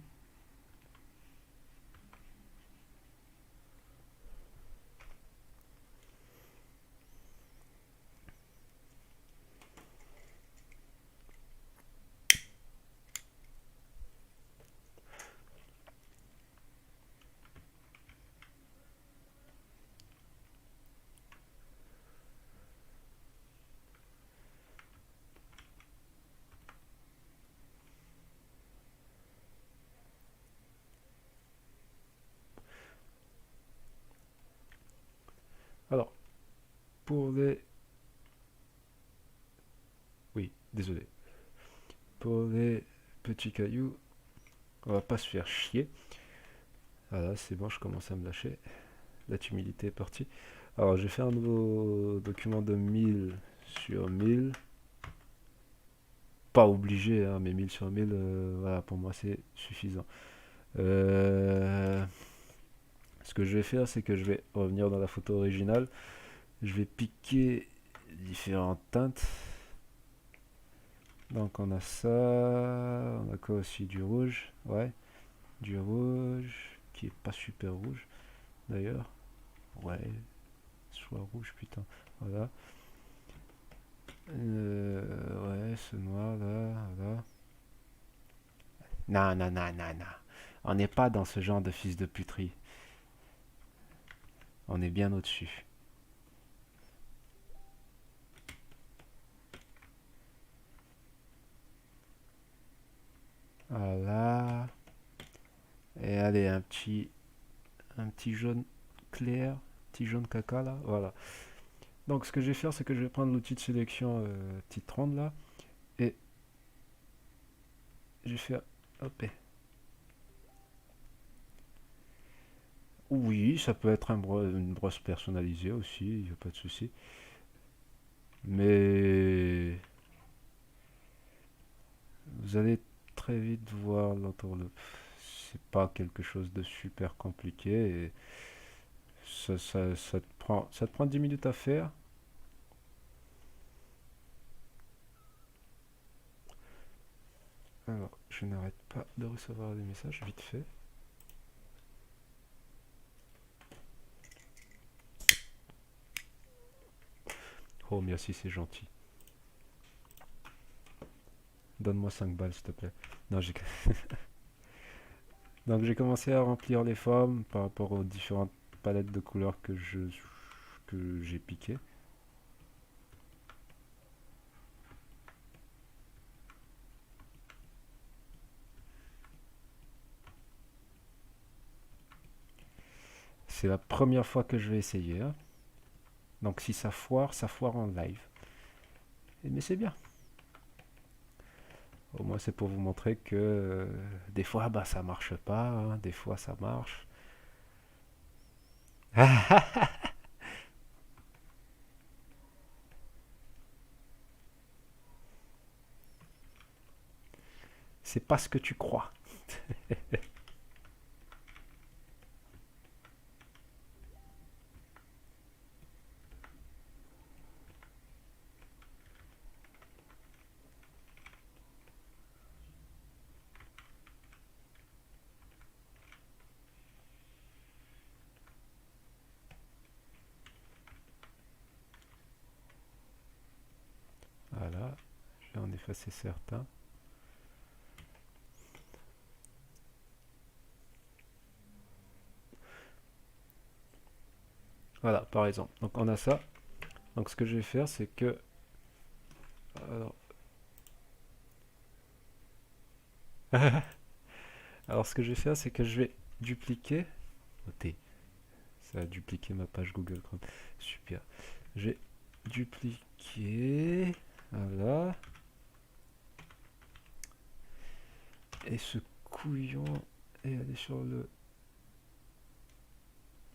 Alors, pour les... Oui, désolé. Pour les petits cailloux, on va pas se faire chier. Voilà, c'est bon, je commence à me lâcher. La timidité est partie. Alors, j'ai fait un nouveau document de 1000 sur 1000. Pas obligé, hein, mais 1000 sur 1000, voilà, pour moi c'est suffisant. Euh, Ce que je vais faire, c'est que je vais revenir dans la photo originale. Je vais piquer différentes teintes. Donc on a ça, on a quoi aussi? Du rouge, ouais, du rouge, qui est pas super rouge d'ailleurs. Ouais, soit rouge, putain, voilà. Ouais, ce noir là, voilà. Non, non, non, non, non. On n'est pas dans ce genre de fils de puterie. On est bien au-dessus. Voilà. allez, un petit jaune clair, petit jaune caca là, voilà. Donc ce que je vais faire, c'est que je vais prendre l'outil de sélection titre ronde là, et je vais faire, hop, oui, ça peut être une brosse personnalisée aussi, il n'y a pas de souci. Mais vous allez très vite voir l'entourloupe. C'est pas quelque chose de super compliqué et ça te prend 10 minutes à faire. Alors, je n'arrête pas de recevoir des messages, vite fait. Oh, merci, c'est gentil. Donne-moi 5 balles, s'il te plaît. Non, j'ai... Donc, j'ai commencé à remplir les formes par rapport aux différentes palettes de couleurs que j'ai piquées. C'est la première fois que je vais essayer, hein. Donc, si ça foire en live. Mais c'est bien. Au moins, c'est pour vous montrer que des fois, bah, ça marche pas, hein, des fois, ça marche. C'est pas ce que tu crois. Voilà, je vais en effacer certains. Voilà, par exemple. Donc, on a ça. Donc, ce que je vais faire, c'est que... Alors, alors, ce que je vais faire, c'est que je vais dupliquer... Oh, ça a dupliqué ma page Google Chrome. Super. Je vais dupliquer... Voilà. Et ce couillon est allé sur le...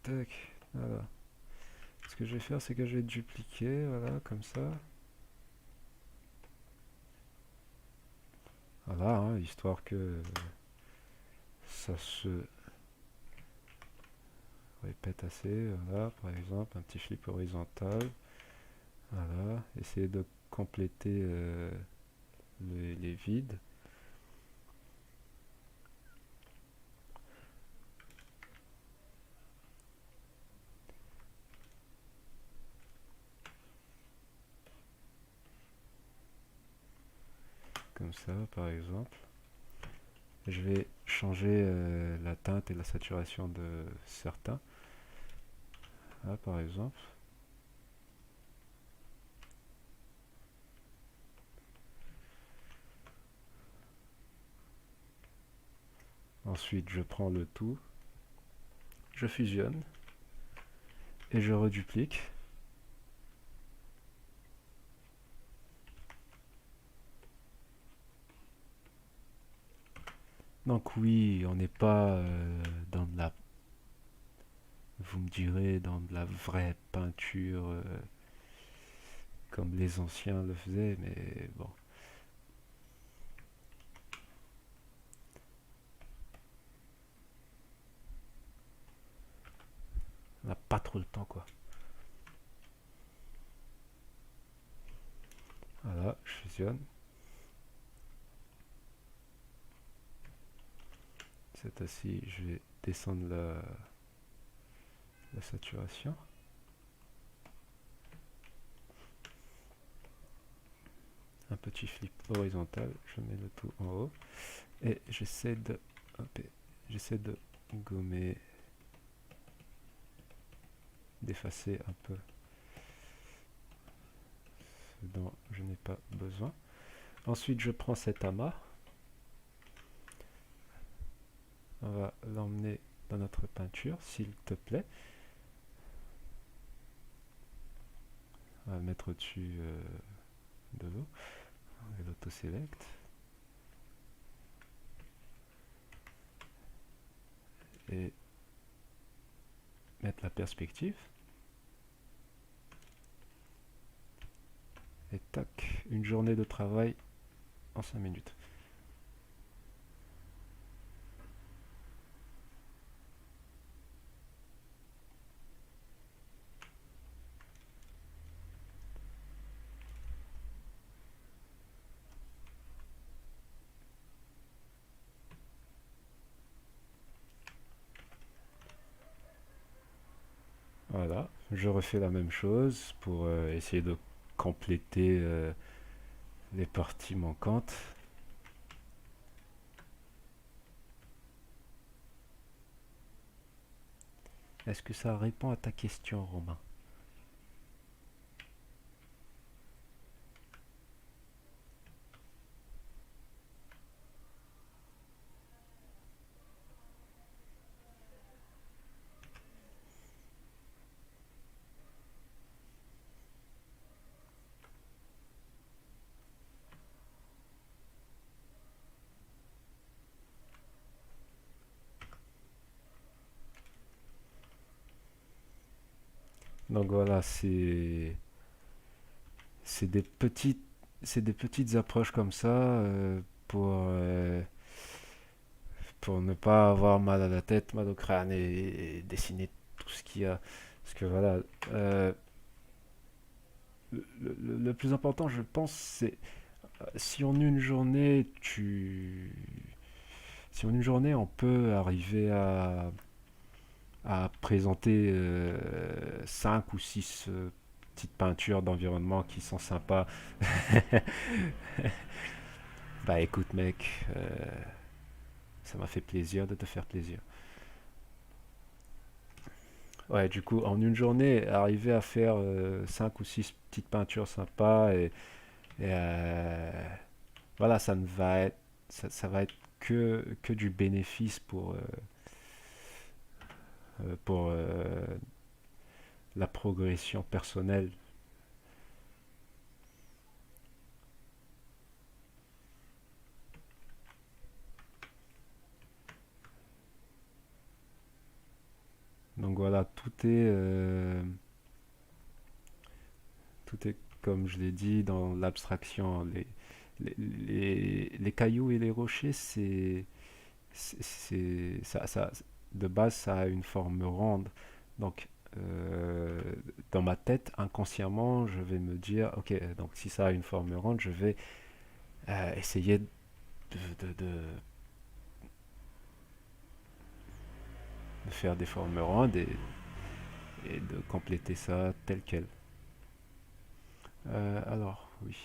Tac. Voilà. Ce que je vais faire, c'est que je vais dupliquer, voilà, comme ça. Voilà, hein, histoire que ça se répète assez. Voilà, par exemple, un petit flip horizontal. Voilà, essayer de compléter les vides. Comme ça, par exemple. Je vais changer la teinte et la saturation de certains. Là, par exemple. Ensuite, je prends le tout, je fusionne et je reduplique. Donc oui, on n'est pas dans de la, vous me direz, dans de la vraie peinture comme les anciens le faisaient, mais bon, on n'a pas trop le temps quoi. Voilà, je fusionne. Cette fois-ci, je vais descendre la saturation. Un petit flip horizontal, je mets le tout en haut et j'essaie de gommer, d'effacer un peu ce dont je n'ai pas besoin. Ensuite, je prends cet amas. On va l'emmener dans notre peinture, s'il te plaît. On va le mettre au-dessus de l'eau. On va l'auto-select. Et mettre la perspective. Et tac, une journée de travail en 5 minutes. Voilà, je refais la même chose pour essayer de compléter les parties manquantes. Est-ce que ça répond à ta question, Romain? Donc voilà, c'est des petites c'est des petites approches comme ça pour ne pas avoir mal à la tête, mal au crâne et dessiner tout ce qu'il y a. Parce que voilà, euh, le plus important, je pense, c'est si en une journée si en une journée on peut arriver à présenter 5 ou 6 petites peintures d'environnement qui sont sympas, bah écoute mec, ça m'a fait plaisir de te faire plaisir. Ouais, du coup, en une journée, arriver à faire 5 ou 6 petites peintures sympas et voilà, ça va être que du bénéfice pour la progression personnelle. Donc voilà, tout est comme je l'ai dit dans l'abstraction. Les cailloux et les rochers, de base, ça a une forme ronde. Donc, dans ma tête, inconsciemment, je vais me dire, ok, donc si ça a une forme ronde, je vais essayer de faire des formes rondes et de compléter ça tel quel. Alors, oui.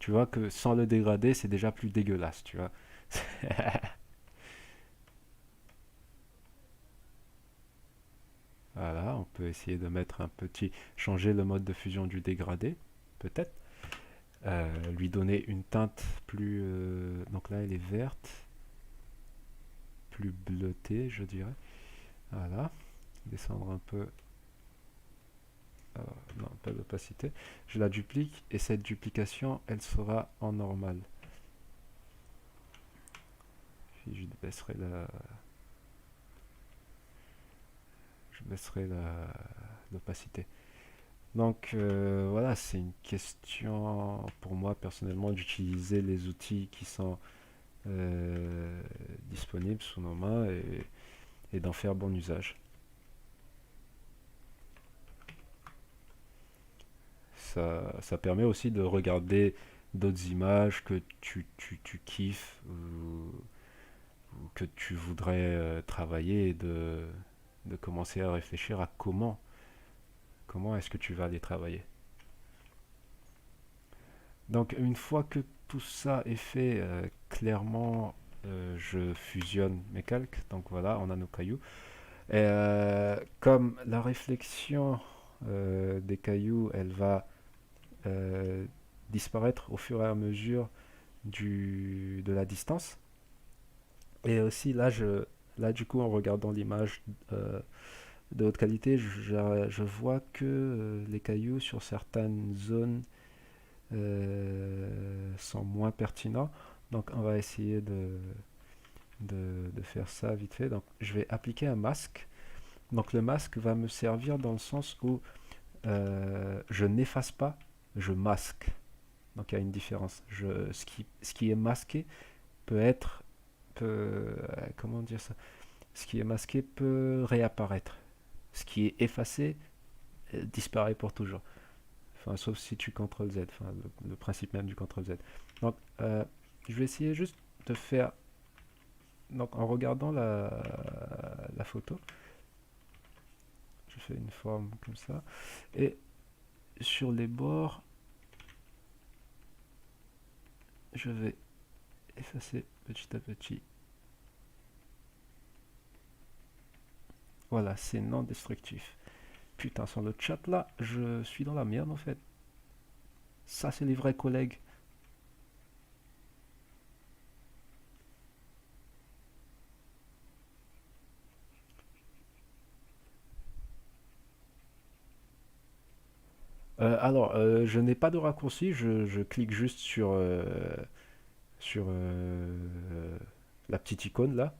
Tu vois que sans le dégrader, c'est déjà plus dégueulasse, tu vois. Voilà, on peut essayer de mettre un petit, changer le mode de fusion du dégradé, peut-être. Lui donner une teinte plus, donc là elle est verte, plus bleutée, je dirais. Voilà, descendre un peu, non, pas d'opacité. Je la duplique et cette duplication, elle sera en normal. Puis je baisserai l'opacité. Donc voilà, c'est une question pour moi personnellement d'utiliser les outils qui sont disponibles sous nos mains et d'en faire bon usage. Ça permet aussi de regarder d'autres images que tu kiffes ou que tu voudrais travailler et de commencer à réfléchir à comment est-ce que tu vas les travailler. Donc une fois que tout ça est fait, clairement, je fusionne mes calques. Donc voilà, on a nos cailloux. Et comme la réflexion des cailloux, elle va euh, disparaître au fur et à mesure de la distance, Et aussi là du coup en regardant l'image de haute qualité, je vois que les cailloux sur certaines zones sont moins pertinents. Donc on va essayer de faire ça vite fait. Donc je vais appliquer un masque. Donc le masque va me servir dans le sens où je n'efface pas, je masque. Donc il y a une différence. Ce qui est masqué peut être, comment dire ça? Ce qui est masqué peut réapparaître. Ce qui est effacé disparaît pour toujours. Enfin, sauf si tu CTRL Z, enfin, le principe même du CTRL Z. Donc, je vais essayer juste de faire, donc en regardant la photo, je fais une forme comme ça, et sur les bords, je vais effacer petit à petit. Voilà, c'est non destructif. Putain, sur le chat là, je suis dans la merde en fait. Ça, c'est les vrais collègues. Je n'ai pas de raccourci, je clique juste sur la petite icône là.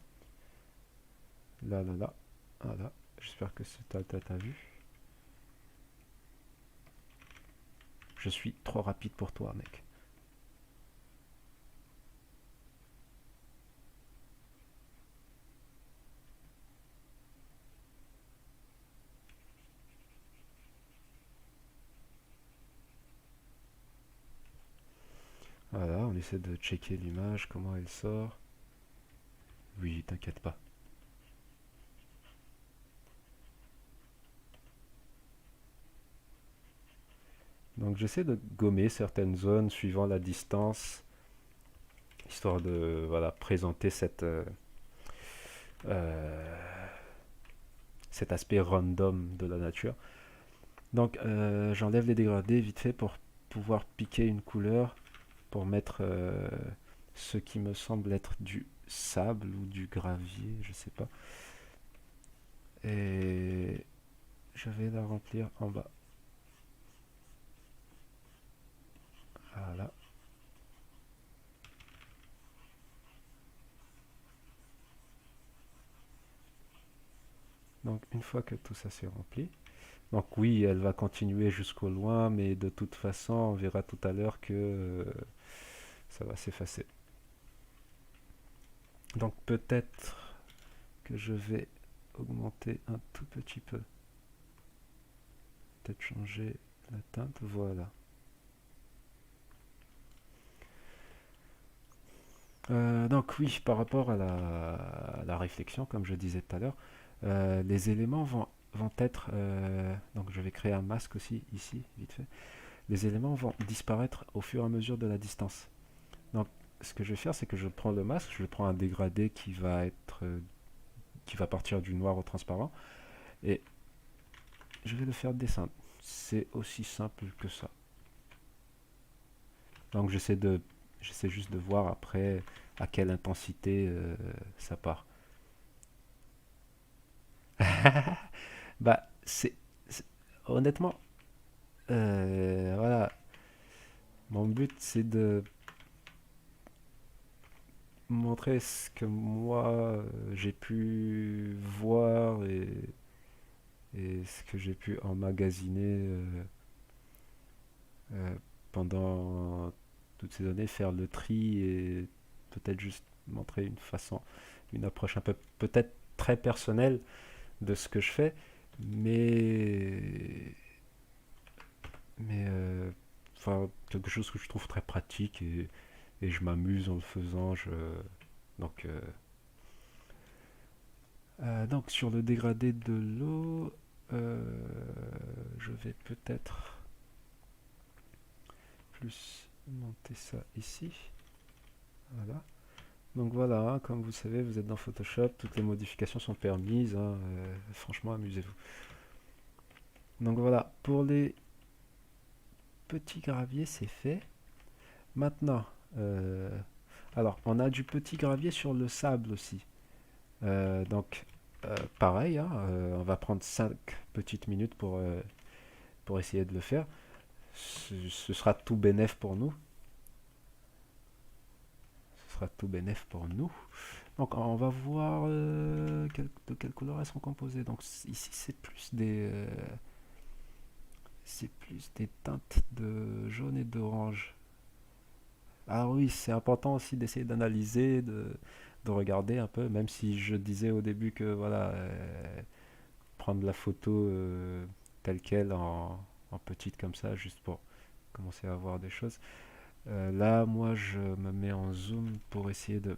Là, là, là. Voilà. J'espère que t'as vu. Je suis trop rapide pour toi, mec. Voilà, on essaie de checker l'image, comment elle sort. Oui, t'inquiète pas. Donc j'essaie de gommer certaines zones suivant la distance, histoire de voilà, présenter euh, cet aspect random de la nature. Donc j'enlève les dégradés vite fait pour pouvoir piquer une couleur, pour mettre ce qui me semble être du sable ou du gravier, je sais pas. Et je vais la remplir en bas. Voilà. Donc une fois que tout ça c'est rempli, donc oui, elle va continuer jusqu'au loin, mais de toute façon, on verra tout à l'heure que ça va s'effacer. Donc peut-être que je vais augmenter un tout petit peu. Peut-être changer la teinte, voilà. Donc oui, par rapport à la réflexion, comme je disais tout à l'heure, les éléments vont être... donc je vais créer un masque aussi, ici, vite fait. Les éléments vont disparaître au fur et à mesure de la distance. Donc ce que je vais faire, c'est que je prends le masque, je prends un dégradé qui va partir du noir au transparent, et je vais le faire descendre. C'est aussi simple que ça. Donc j'essaie juste de voir après à quelle intensité ça part. Bah, honnêtement, voilà, mon but c'est de montrer ce que moi j'ai pu voir et ce que j'ai pu emmagasiner euh, pendant toutes ces années, faire le tri et peut-être juste montrer une façon, une approche un peu peut-être très personnelle de ce que je fais, mais enfin quelque chose que je trouve très pratique et je m'amuse en le faisant. Donc, euh, donc sur le dégradé de l'eau, euh, je vais peut-être plus monter ça ici. Voilà. Donc voilà, hein, comme vous savez, vous êtes dans Photoshop, toutes les modifications sont permises, hein, franchement, amusez-vous. Donc voilà, pour les petits graviers, c'est fait. Maintenant, Alors, on a du petit gravier sur le sable aussi. Donc, pareil, hein, on va prendre 5 petites minutes pour essayer de le faire. Ce sera tout bénef pour nous. Ce sera tout bénef pour nous. Donc, on va voir de quelle couleur elles sont composées. Donc, ici, c'est plus des teintes de jaune et d'orange. Ah oui, c'est important aussi d'essayer d'analyser, de regarder un peu, même si je disais au début que voilà, prendre la photo telle qu'elle en petite comme ça, juste pour commencer à voir des choses. Là, moi, je me mets en zoom pour essayer de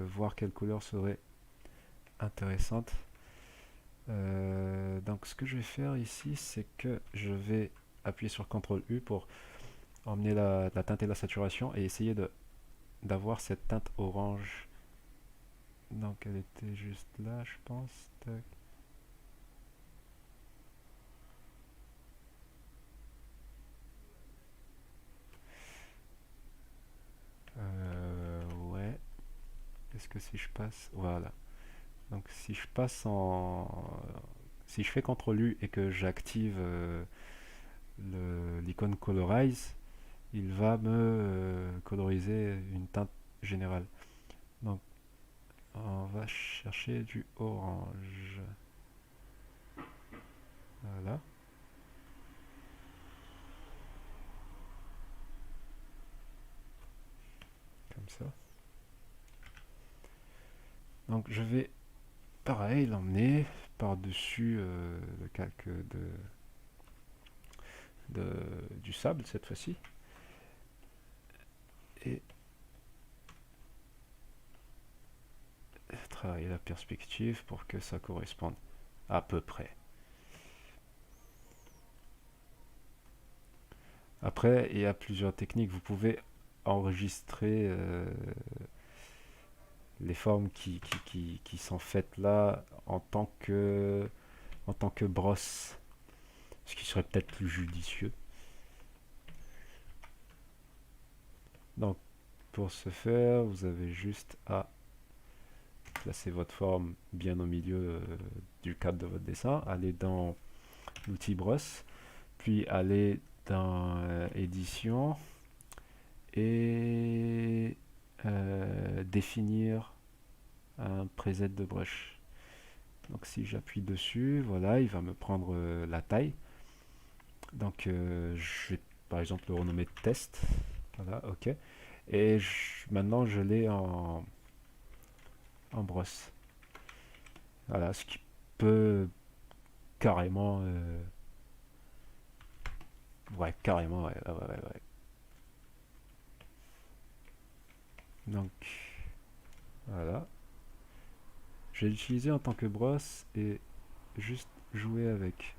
voir quelle couleur serait intéressante. Donc, ce que je vais faire ici, c'est que je vais appuyer sur CTRL U pour emmener la teinte et la saturation et essayer d'avoir cette teinte orange. Donc, elle était juste là, je pense. Tac. Ouais. Est-ce que si je passe... Voilà. Donc si je passe en... Si je fais CTRL U et que j'active l'icône Colorize, il va me coloriser une teinte générale. Donc on va chercher du orange. Voilà, comme ça. Donc je vais, pareil, l'emmener par-dessus le calque du sable cette fois-ci. Et travailler la perspective pour que ça corresponde à peu près. Après, il y a plusieurs techniques. Vous pouvez enregistrer les formes qui sont faites là en tant que brosse, ce qui serait peut-être plus judicieux. Donc, pour ce faire, vous avez juste à placer votre forme bien au milieu du cadre de votre dessin, aller dans l'outil brosse, puis aller dans édition et définir un preset de brush. Donc si j'appuie dessus, voilà, il va me prendre la taille. Donc je vais par exemple le renommer test. Voilà, ok. Et maintenant je l'ai en brosse. Voilà, ce qui peut carrément... ouais, carrément, ouais, ouais, ouais, ouais. Donc voilà. Je vais l'utiliser en tant que brosse et juste jouer avec.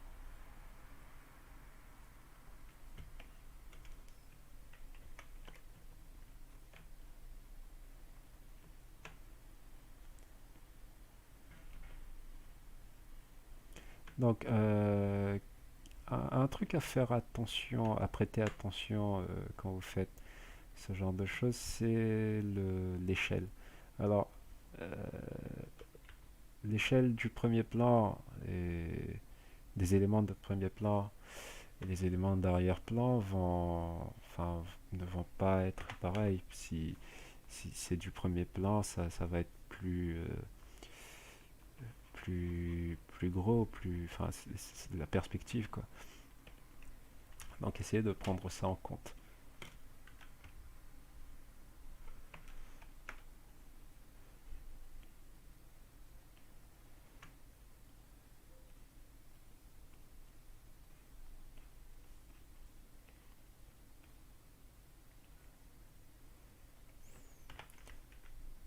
Donc, un truc à faire attention, à prêter attention quand vous faites ce genre de choses, c'est l'échelle. Alors, euh, l'échelle du premier plan et des éléments de premier plan et les éléments d'arrière-plan enfin, ne vont pas être pareils. Si c'est du premier plan, ça va être plus gros, enfin, c'est de la perspective, quoi. Donc, essayez de prendre ça en compte.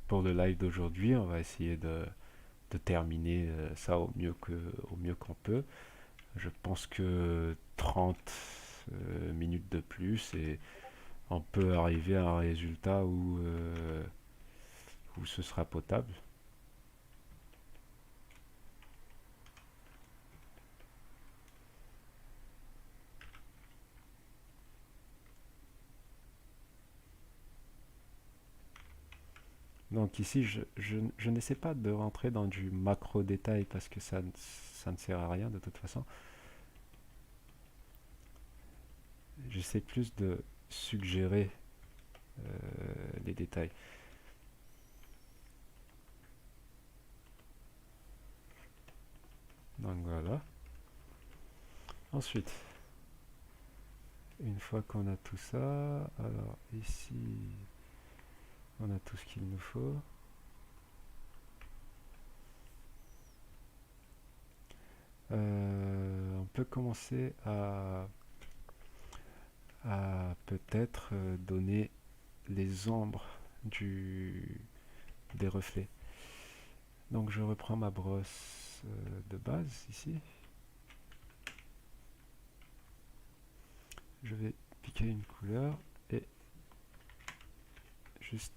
Pour le live d'aujourd'hui, on va essayer de terminer ça au mieux qu'on peut. Je pense que 30 minutes de plus et on peut arriver à un résultat où ce sera potable. Donc ici, je n'essaie pas de rentrer dans du macro détail parce que ça ne sert à rien de toute façon. J'essaie plus de suggérer les détails. Donc voilà. Ensuite, une fois qu'on a tout ça, alors ici, on a tout ce qu'il nous faut. On peut commencer à peut-être donner les ombres des reflets. Donc je reprends ma brosse de base ici. Je vais piquer une couleur et juste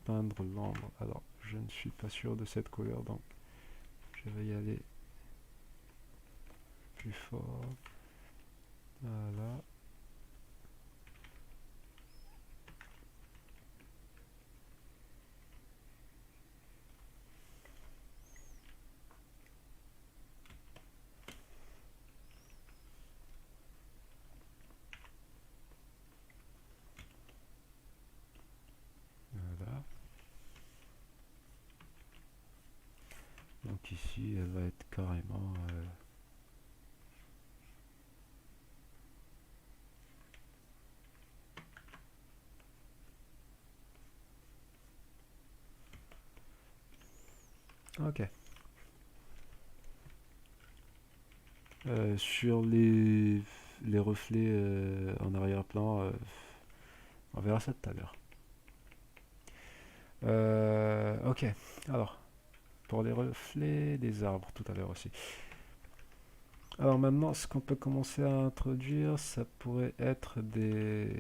peindre l'ombre. Alors je ne suis pas sûr de cette couleur, donc je vais y aller plus fort. Voilà. Voilà. Donc ici, elle va être carrément... Ok. Sur les reflets en arrière-plan, on verra ça tout à l'heure. Ok, alors, pour les reflets des arbres tout à l'heure aussi. Alors maintenant, ce qu'on peut commencer à introduire, ça pourrait être des...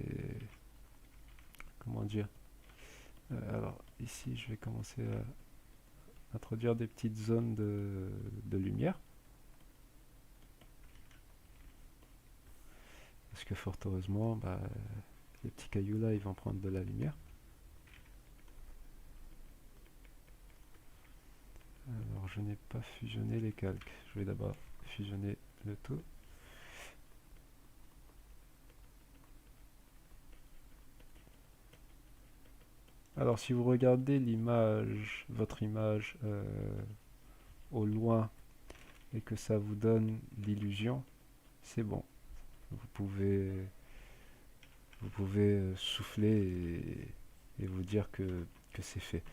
Comment dire? Alors ici, je vais commencer à introduire des petites zones de lumière. Parce que fort heureusement, bah, les petits cailloux là, ils vont prendre de la lumière. Alors je n'ai pas fusionné les calques. Je vais d'abord fusionner le tout. Alors si vous regardez l'image, votre image au loin et que ça vous donne l'illusion, c'est bon. Vous pouvez, vous pouvez souffler et vous dire que c'est fait.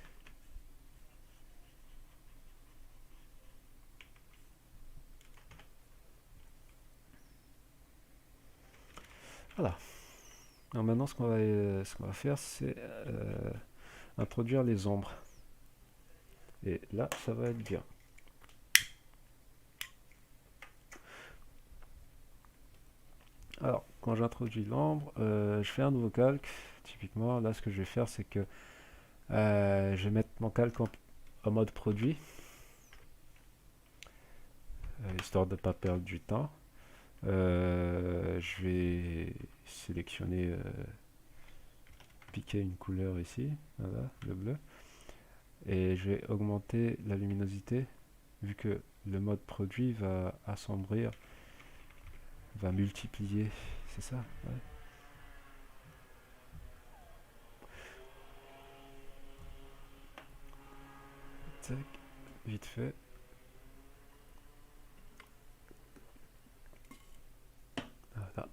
Voilà. Alors maintenant, ce qu'on va faire, c'est introduire les ombres. Et là, ça va être bien. Alors, quand j'introduis l'ombre, je fais un nouveau calque. Typiquement, là, ce que je vais faire, c'est que je vais mettre mon calque en mode produit, histoire de ne pas perdre du temps. Je vais sélectionner, piquer une couleur ici, voilà, le bleu. Et je vais augmenter la luminosité, vu que le mode produit va assombrir, va multiplier, c'est ça, ouais. Tac, vite fait. Voilà.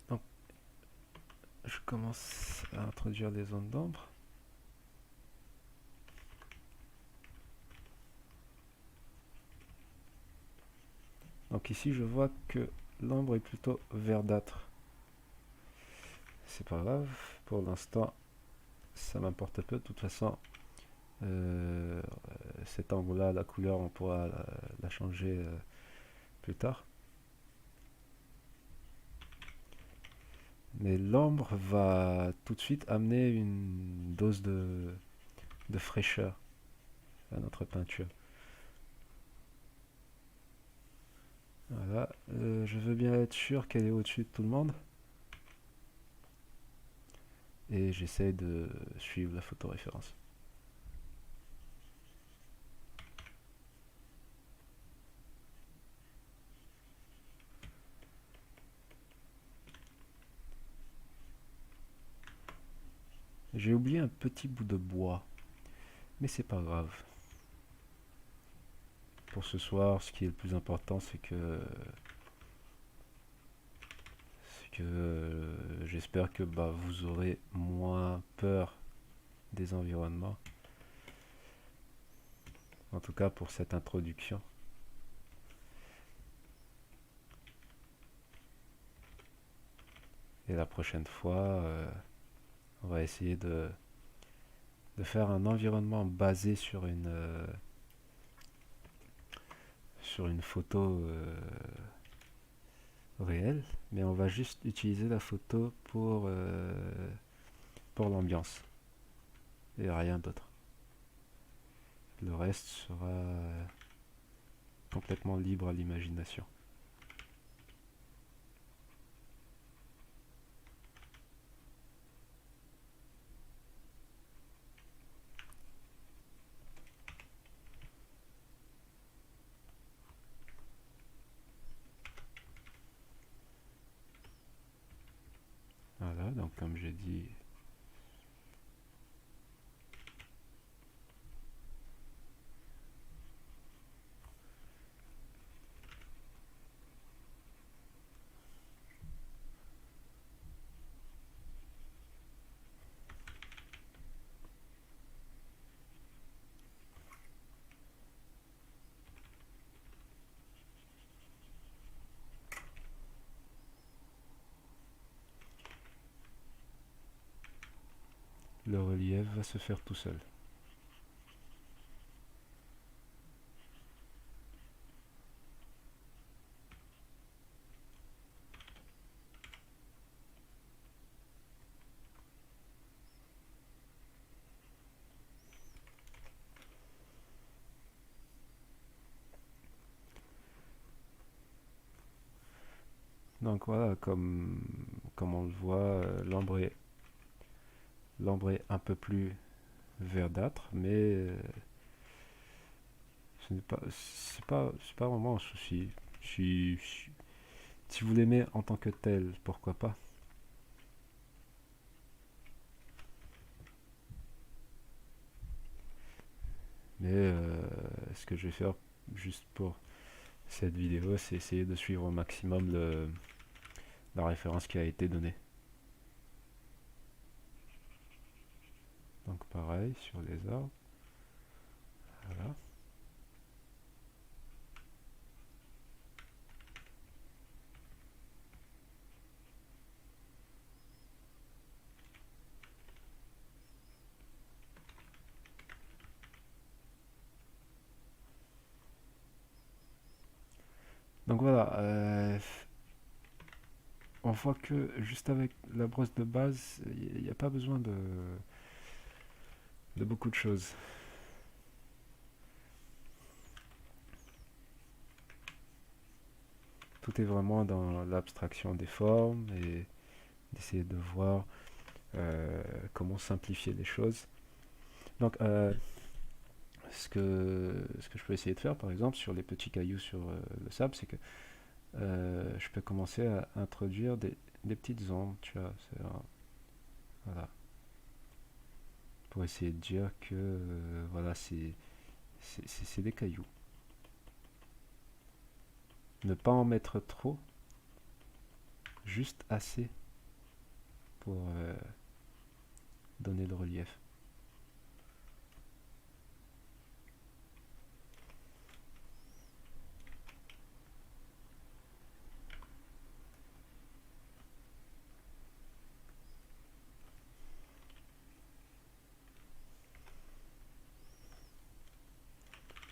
Donc, je commence à introduire des zones d'ombre. Donc ici, je vois que l'ombre est plutôt verdâtre. C'est pas grave, pour l'instant, ça m'importe peu. De toute façon, euh, cet angle-là, la couleur, on pourra la changer plus tard. Mais l'ombre va tout de suite amener une dose de fraîcheur à notre peinture. Voilà, je veux bien être sûr qu'elle est au-dessus de tout le monde. et j'essaie de suivre la photoréférence. J'ai oublié un petit bout de bois, mais c'est pas grave. Pour ce soir, ce qui est le plus important, c'est que j'espère que vous aurez moins peur des environnements. En tout cas pour cette introduction. Et la prochaine fois, on va essayer de faire un environnement basé sur une photo réelle, mais on va juste utiliser la photo pour l'ambiance et rien d'autre. Le reste sera complètement libre à l'imagination. Voilà, donc comme j'ai dit, le relief va se faire tout seul. Donc voilà, comme on le voit, l'ambre est un peu plus verdâtre, mais c'est pas vraiment un souci. Si vous l'aimez en tant que tel, pourquoi pas. Mais ce que je vais faire juste pour cette vidéo, c'est essayer de suivre au maximum la référence qui a été donnée. Donc pareil sur les arbres. Voilà. Donc voilà, on voit que juste avec la brosse de base, il n'y a pas besoin de beaucoup de choses. Tout est vraiment dans l'abstraction des formes et d'essayer de voir comment simplifier les choses. Donc, ce que je peux essayer de faire, par exemple, sur les petits cailloux sur le sable, c'est que je peux commencer à introduire des petites ombres, tu vois. Voilà. Pour essayer de dire que, voilà, c'est des cailloux. Ne pas en mettre trop, juste assez pour donner le relief.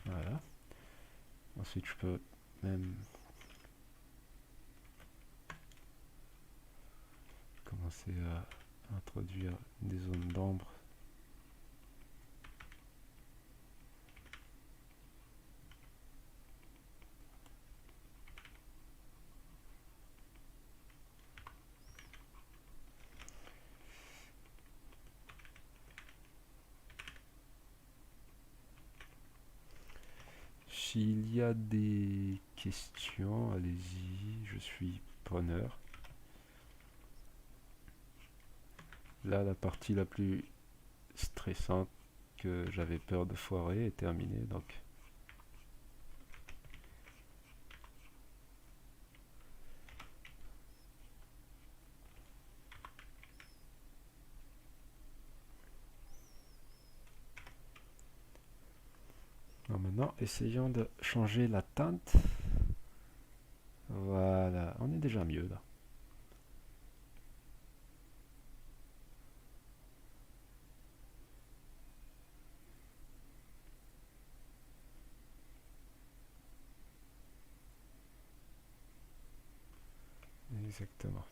Voilà. Ensuite, je peux même commencer à introduire des zones d'ombre. s'il y a des questions, allez-y, je suis preneur. Là, la partie la plus stressante que j'avais peur de foirer est terminée, donc alors maintenant, essayons de changer la teinte. Voilà, on est déjà mieux là. Exactement.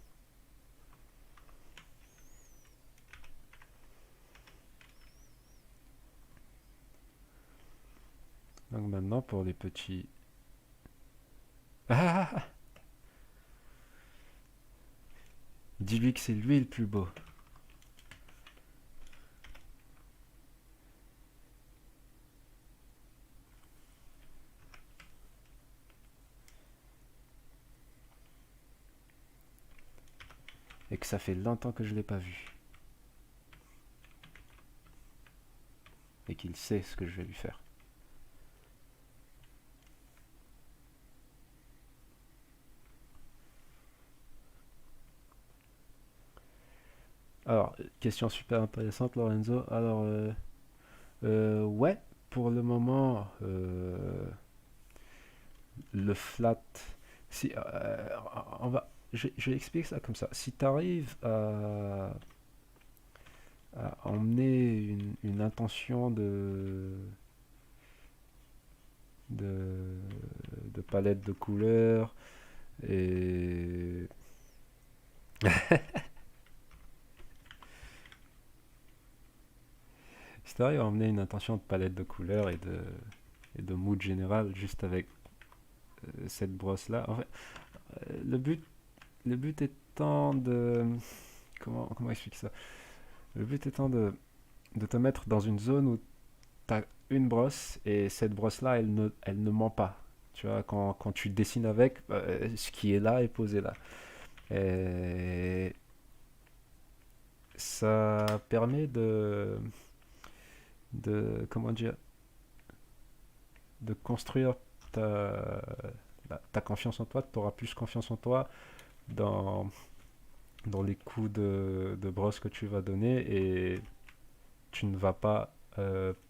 Donc maintenant pour les petits... Ah, dis-lui que c'est lui le plus beau. Et que ça fait longtemps que je l'ai pas vu. Et qu'il sait ce que je vais lui faire. Alors, question super intéressante, Lorenzo. Alors, ouais, pour le moment, le flat, si, je vais expliquer ça comme ça. Si tu arrives à emmener une intention de, de palette de couleurs et si tu arrives à emmener une intention de palette de couleurs et de mood général juste avec cette brosse là, en fait, le but, le but étant de comment expliquer ça? Le but étant de te mettre dans une zone où tu as une brosse et cette brosse là elle ne ment pas. Tu vois, quand tu dessines avec, ce qui est là est posé là. Et ça permet comment dire, de construire ta, ta confiance en toi. Tu auras plus confiance en toi dans, dans les coups de brosse que tu vas donner et tu ne vas pas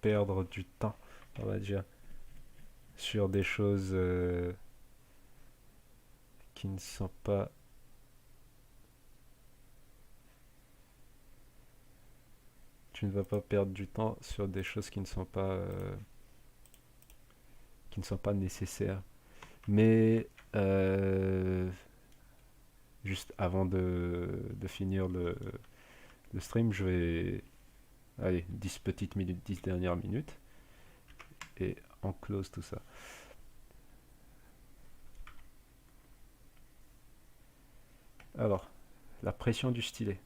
perdre du temps, on va dire, sur des choses qui ne sont pas... Tu ne vas pas perdre du temps sur des choses qui ne sont pas nécessaires. Mais juste avant de finir le stream, je vais... Allez, 10 petites minutes, 10 dernières minutes. Et on close tout ça. Alors, la pression du stylet.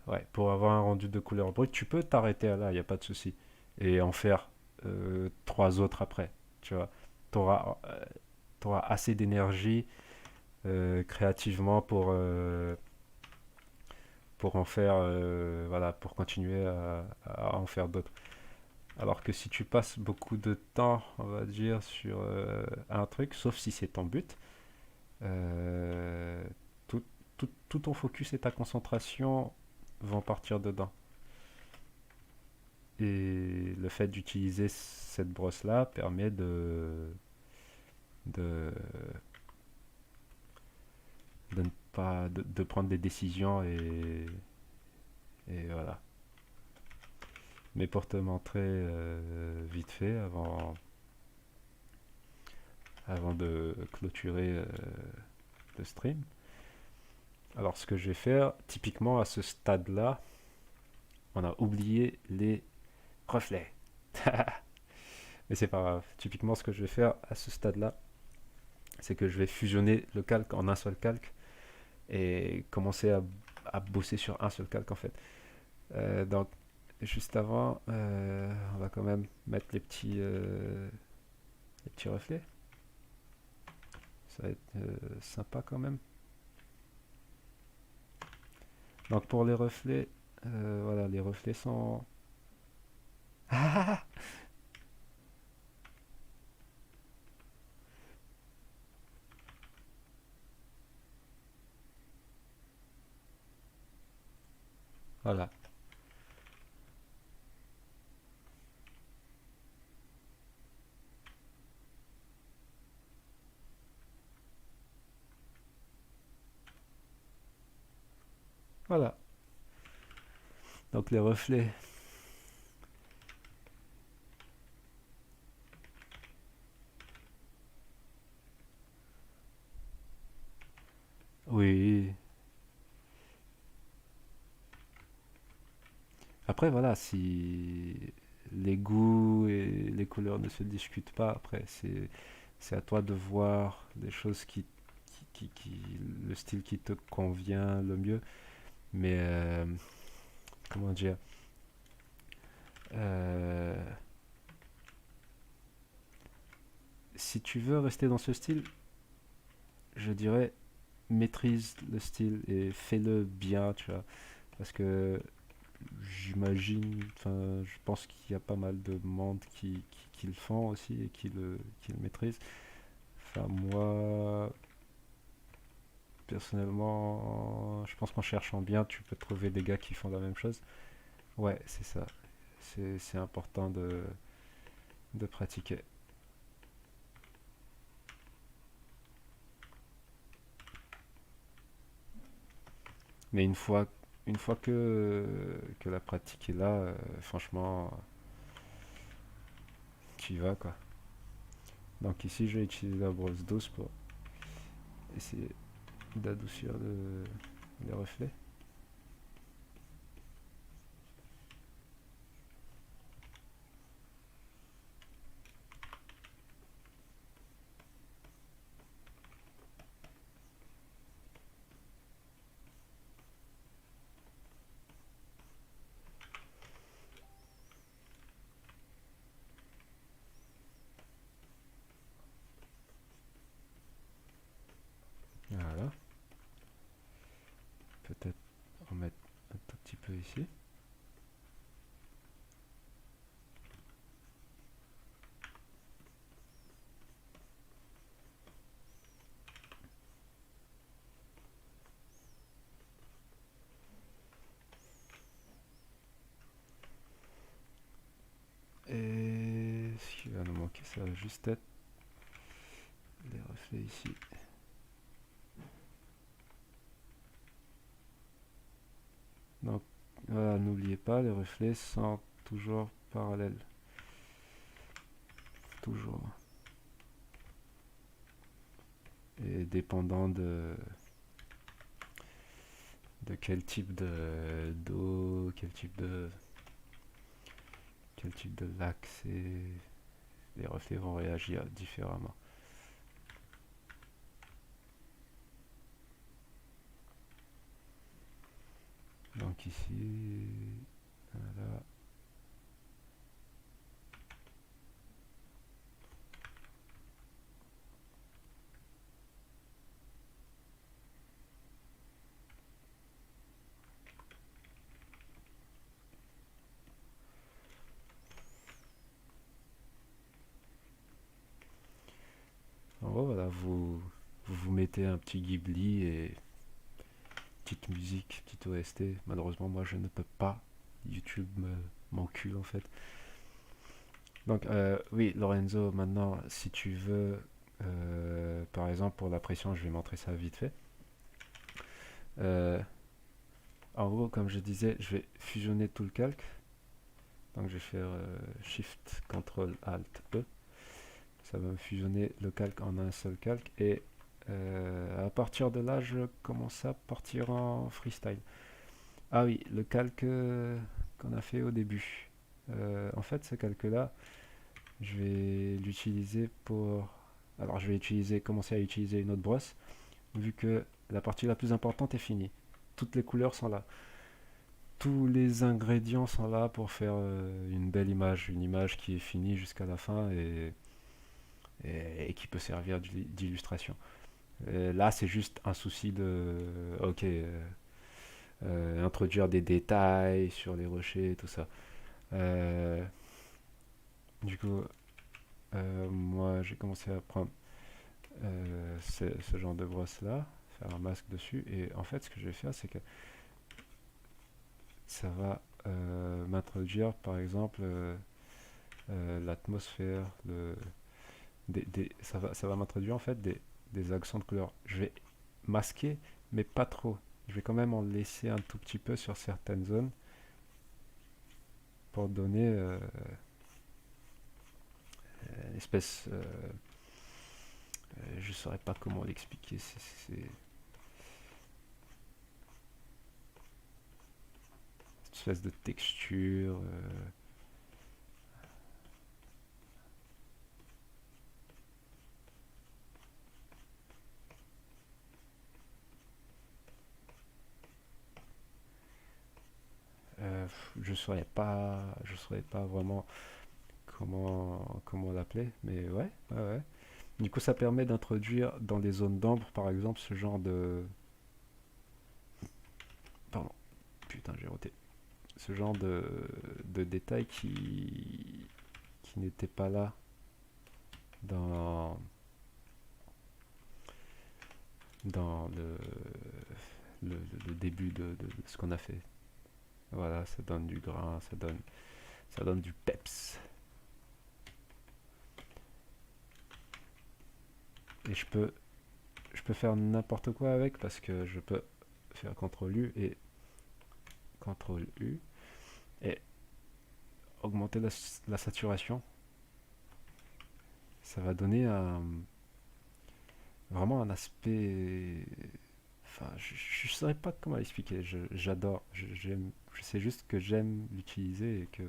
Ouais, pour avoir un rendu de couleur brute, tu peux t'arrêter à là, il n'y a pas de souci. Et en faire trois autres après. Tu vois, tu auras, assez d'énergie créativement pour en faire, voilà, pour continuer à en faire d'autres. Alors que si tu passes beaucoup de temps, on va dire, sur un truc, sauf si c'est ton but, euh, tout, tout ton focus et ta concentration vont partir dedans. Et le fait d'utiliser cette brosse-là permet de, de ne pas de prendre des décisions et voilà. Mais pour te montrer vite fait avant de clôturer le stream. Alors ce que je vais faire, typiquement à ce stade-là, on a oublié les reflets. Mais c'est pas grave. Typiquement ce que je vais faire à ce stade-là, c'est que je vais fusionner le calque en un seul calque et commencer à bosser sur un seul calque en fait. Donc juste avant, on va quand même mettre les petits reflets. Ça va être sympa quand même. Donc pour les reflets, voilà, les reflets sont... Ah, voilà, voilà. Donc les reflets, oui. Après voilà, si les goûts et les couleurs ne se discutent pas, après c'est à toi de voir les choses le style qui te convient le mieux. Mais comment dire, euh, si tu veux rester dans ce style, je dirais maîtrise le style et fais-le bien, tu vois. Parce que j'imagine, enfin, je pense qu'il y a pas mal de monde qui le font aussi et qui le maîtrisent. Enfin, moi, personnellement, je pense qu'en cherchant bien, tu peux trouver des gars qui font la même chose. Ouais, c'est ça. C'est important de pratiquer. Mais une fois que la pratique est là, franchement, tu y vas quoi. Donc ici, je vais utiliser la brosse douce pour essayer d'adoucir les reflets. Voilà. Peut-être en mettre un tout petit peu ici. Et ce qui va nous manquer, ça va juste être les reflets ici. Donc voilà, n'oubliez pas, les reflets sont toujours parallèles. Toujours. Et dépendant de quel type de d'eau, quel type de lac c'est, les reflets vont réagir différemment. Donc ici, voilà. En gros, voilà, vous mettez un petit Ghibli et petite musique, petite OST. Malheureusement, moi, je ne peux pas. YouTube m'encule en fait. Donc, oui, Lorenzo, maintenant, si tu veux, par exemple, pour la pression, je vais montrer ça vite fait. Euh, En gros, comme je disais, je vais fusionner tout le calque. Donc, je vais faire Shift, Ctrl, Alt, E. Ça va me fusionner le calque en un seul calque. Et à partir de là, je commence à partir en freestyle. Ah oui, le calque qu'on a fait au début. En fait, ce calque-là, je vais l'utiliser pour... Alors, je vais commencer à utiliser une autre brosse, vu que la partie la plus importante est finie. Toutes les couleurs sont là. tous les ingrédients sont là pour faire une belle image, une image qui est finie jusqu'à la fin et qui peut servir d'illustration. Là, c'est juste un souci de, ok, introduire des détails sur les rochers et tout ça. Euh, du coup, moi, j'ai commencé à prendre ce genre de brosse là, faire un masque dessus, et en fait, ce que je vais faire, c'est que ça va m'introduire, par exemple, l'atmosphère, ça va m'introduire en fait des accents de couleur. Je vais masquer, mais pas trop. Je vais quand même en laisser un tout petit peu sur certaines zones pour donner une espèce. Je saurais pas comment l'expliquer. C'est une espèce de texture. Je saurais pas vraiment comment l'appeler, mais ouais, ouais, ouais. Du coup, ça permet d'introduire dans les zones d'ombre, par exemple, ce genre de. Pardon, putain, j'ai roté. Ce genre de détails qui n'étaient pas là dans, dans le début de ce qu'on a fait. Voilà, ça donne du grain, ça donne du peps. Et je peux faire n'importe quoi avec parce que je peux faire CTRL U et CTRL U et augmenter la saturation. Ça va donner vraiment un aspect. Enfin, je saurais pas comment l'expliquer. J'adore. Je sais juste que j'aime l'utiliser et que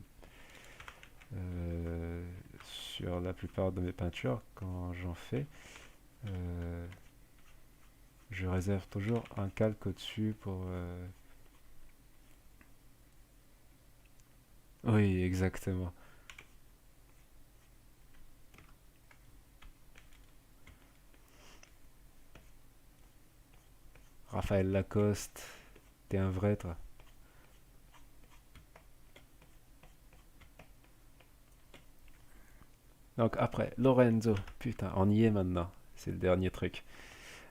sur la plupart de mes peintures, quand j'en fais, euh, je réserve toujours un calque au-dessus pour. Oui, exactement. Raphaël Lacoste, t'es un vrai toi. Donc après, Lorenzo, putain, on y est maintenant. C'est le dernier truc.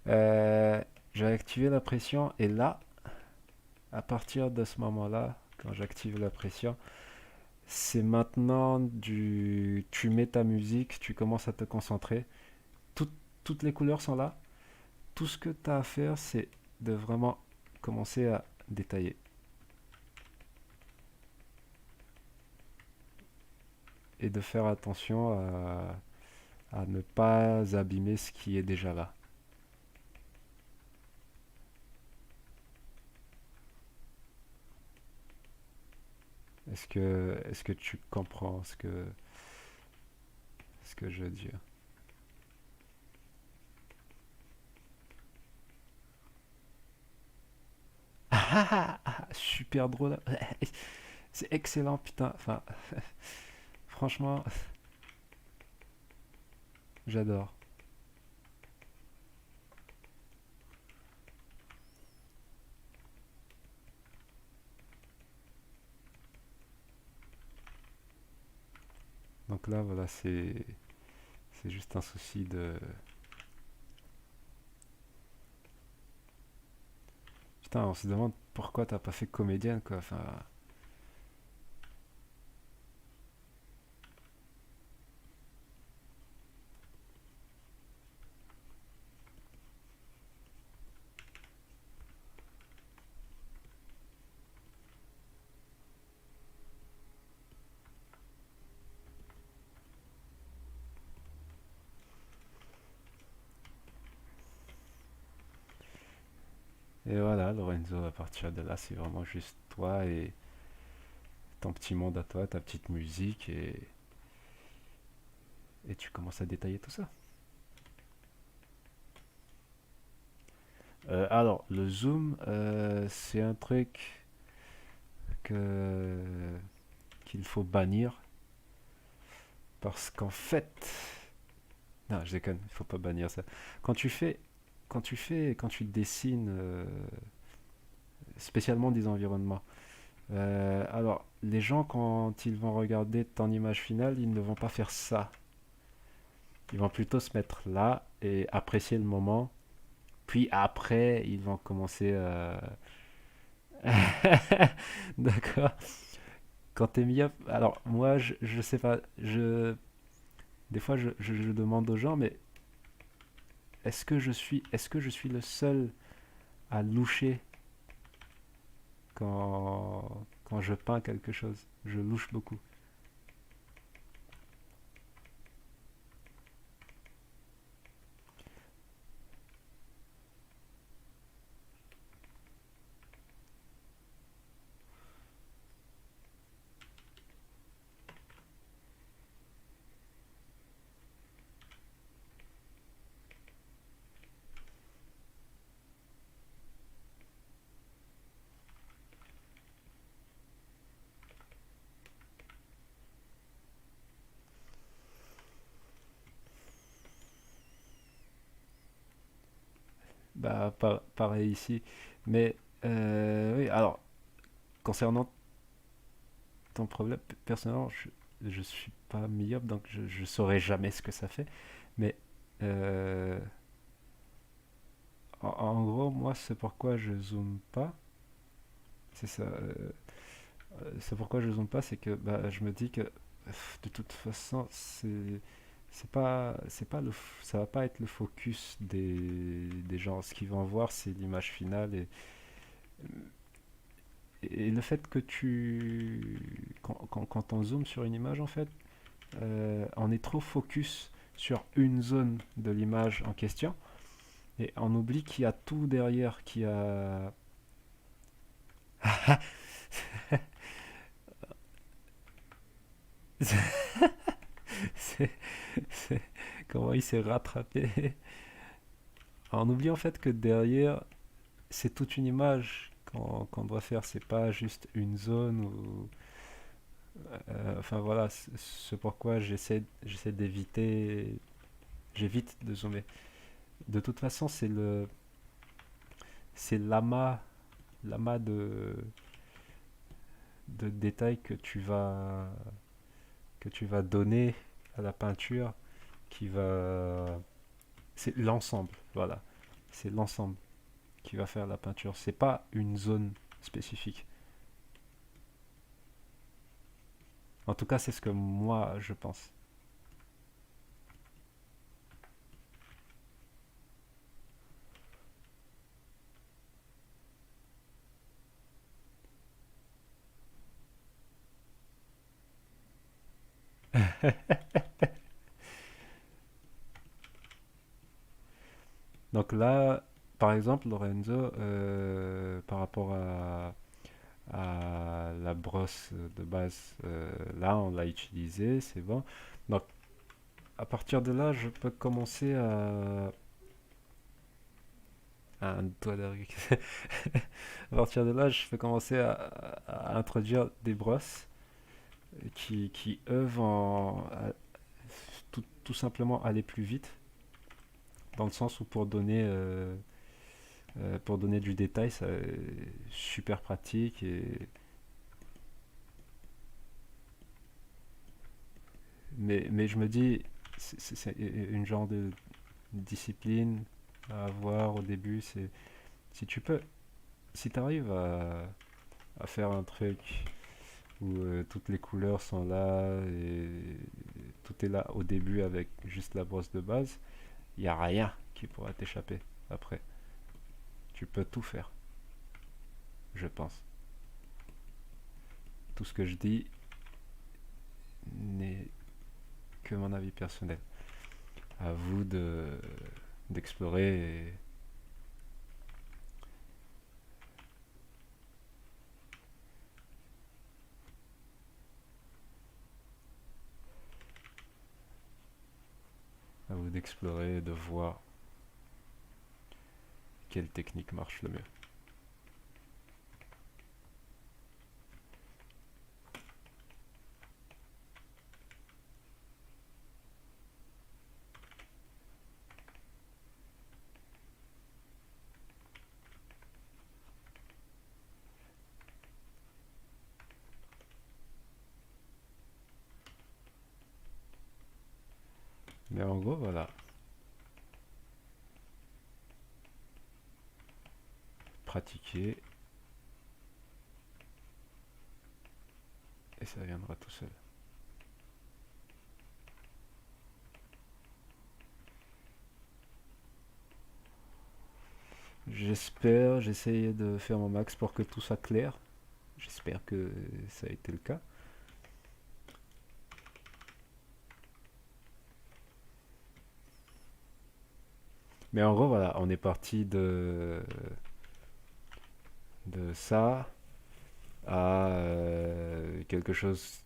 Euh, j'ai activé la pression et là, à partir de ce moment-là, quand j'active la pression, c'est maintenant du... Tu mets ta musique, tu commences à te concentrer. Tout- toutes les couleurs sont là. Tout ce que tu as à faire, c'est de vraiment commencer à détailler et de faire attention à ne pas abîmer ce qui est déjà là. Est-ce que tu comprends ce que je veux dire? Super drôle. C'est excellent, putain. Enfin, franchement, j'adore. Donc là, voilà, c'est juste un souci de. Putain, on se demande pourquoi t'as pas fait comédienne, quoi. Enfin, et voilà, Lorenzo, à partir de là, c'est vraiment juste toi et ton petit monde à toi, ta petite musique, et tu commences à détailler tout ça. Alors, le zoom, c'est un truc. qu'il faut bannir parce qu'en fait, non, je déconne, il faut pas bannir ça. Quand tu fais, quand tu dessines spécialement des environnements, alors les gens quand ils vont regarder ton image finale, ils ne vont pas faire ça. Ils vont plutôt se mettre là et apprécier le moment. Puis après, ils vont commencer à... D'accord. Quand t'es myope, alors moi, je sais pas, des fois, je demande aux gens, mais est-ce que je suis le seul à loucher quand je peins quelque chose? Je louche beaucoup. Bah, pareil ici. Mais, oui, alors, concernant ton problème, personnellement, je suis pas myope, donc je saurais jamais ce que ça fait. Mais, euh, en gros, moi, c'est pourquoi je zoome pas. C'est ça. C'est pourquoi je zoome pas, c'est que bah, je me dis que de toute façon, c'est pas ça va pas être le focus des gens. Ce qu'ils vont voir, c'est l'image finale et le fait que quand on zoome sur une image, en fait, on est trop focus sur une zone de l'image en question et on oublie qu'il y a tout derrière, qu'il y a c'est- c'est- comment il s'est rattrapé. On oublie en fait que derrière, c'est toute une image qu'on doit faire, c'est pas juste une zone ou enfin voilà, c'est pourquoi j'essaie d'éviter, j'évite de zoomer. De toute façon, c'est l'amas de détails que tu vas donner à la peinture qui va, c'est l'ensemble, voilà, c'est l'ensemble qui va faire la peinture. C'est pas une zone spécifique. En tout cas, c'est ce que moi je pense. Donc là, par exemple, Lorenzo, par rapport à la brosse de base, là, on l'a utilisée, c'est bon. Donc, à partir de là, je peux commencer à un doigt d'arrêt. À partir de là, je peux commencer à introduire des brosses qui eux, vont tout simplement aller plus vite, dans le sens où pour donner du détail, c'est super pratique. Mais je me dis, c'est une genre de discipline à avoir au début. C'est si tu peux, si tu arrives à faire un truc où toutes les couleurs sont là et tout est là au début avec juste la brosse de base, il n'y a rien qui pourra t'échapper après. Tu peux tout faire, je pense. Tout ce que je dis n'est que mon avis personnel. À vous d'explorer et à vous d'explorer et de voir quelle technique marche le mieux. Mais en gros, voilà. Pratiquer et ça viendra tout seul. J'espère, j'essayais de faire mon max pour que tout soit clair. J'espère que ça a été le cas. Mais en gros, voilà, on est parti de ça à quelque chose.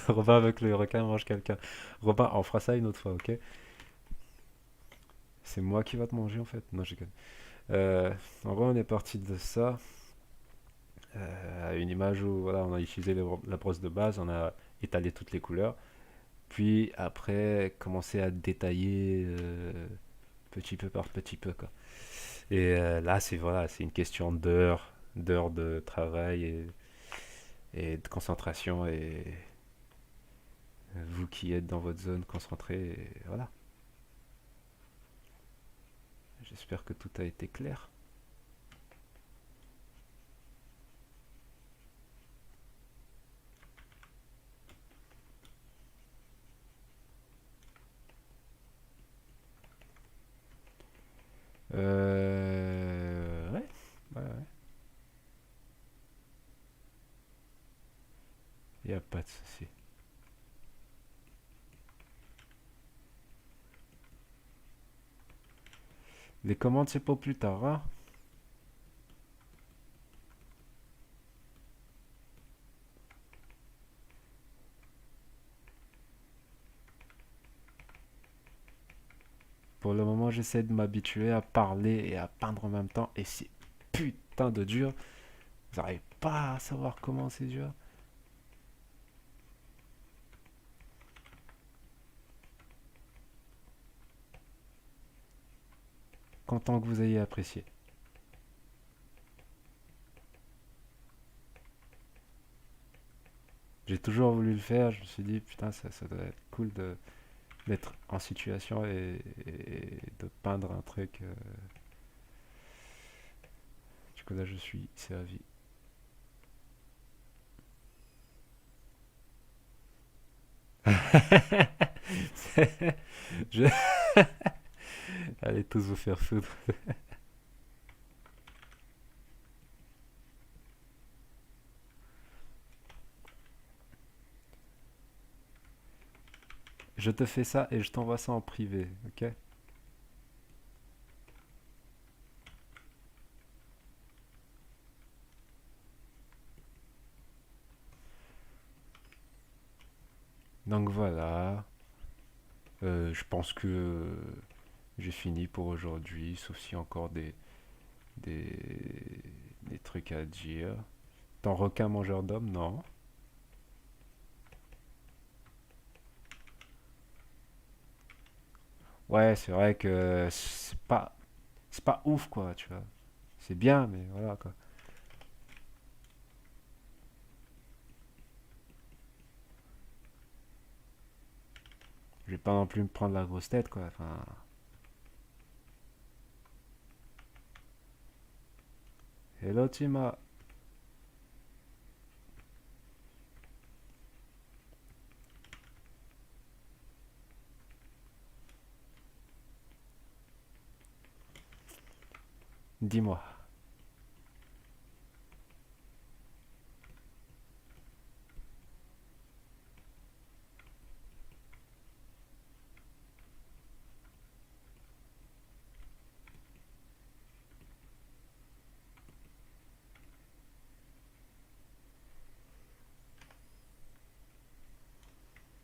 Robin avec le requin mange quelqu'un. Robin, on fera ça une autre fois, ok? C'est moi qui va te manger en fait. Non, j'ai. En gros, on est parti de ça à une image où voilà, on a utilisé la brosse de base, on a étalé toutes les couleurs, puis après commencer à détailler petit peu par petit peu quoi. Et là, c'est voilà, c'est une question d'heures de travail et de concentration et vous qui êtes dans votre zone concentrée, et voilà. J'espère que tout a été clair. Ouais, ouais, ouais. Y a pas de souci. Les commandes, c'est pour plus tard, hein. Pour le moment, j'essaie de m'habituer à parler et à peindre en même temps, et c'est putain de dur. Vous n'arrivez pas à savoir comment c'est dur. Content que vous ayez apprécié. J'ai toujours voulu le faire, je me suis dit, putain, ça doit être cool d'être en situation et de peindre un truc. Du coup, là, je suis servi. je... Allez tous vous faire foutre. Je te fais ça et je t'envoie ça en privé, ok? Donc voilà. Je pense que j'ai fini pour aujourd'hui, sauf s'il y a encore des, des trucs à dire. Ton requin mangeur d'hommes, non? Ouais, c'est vrai que c'est pas ouf quoi, tu vois. C'est bien, mais voilà quoi. Je vais pas non plus me prendre la grosse tête quoi. Enfin, hello Tima, dis-moi.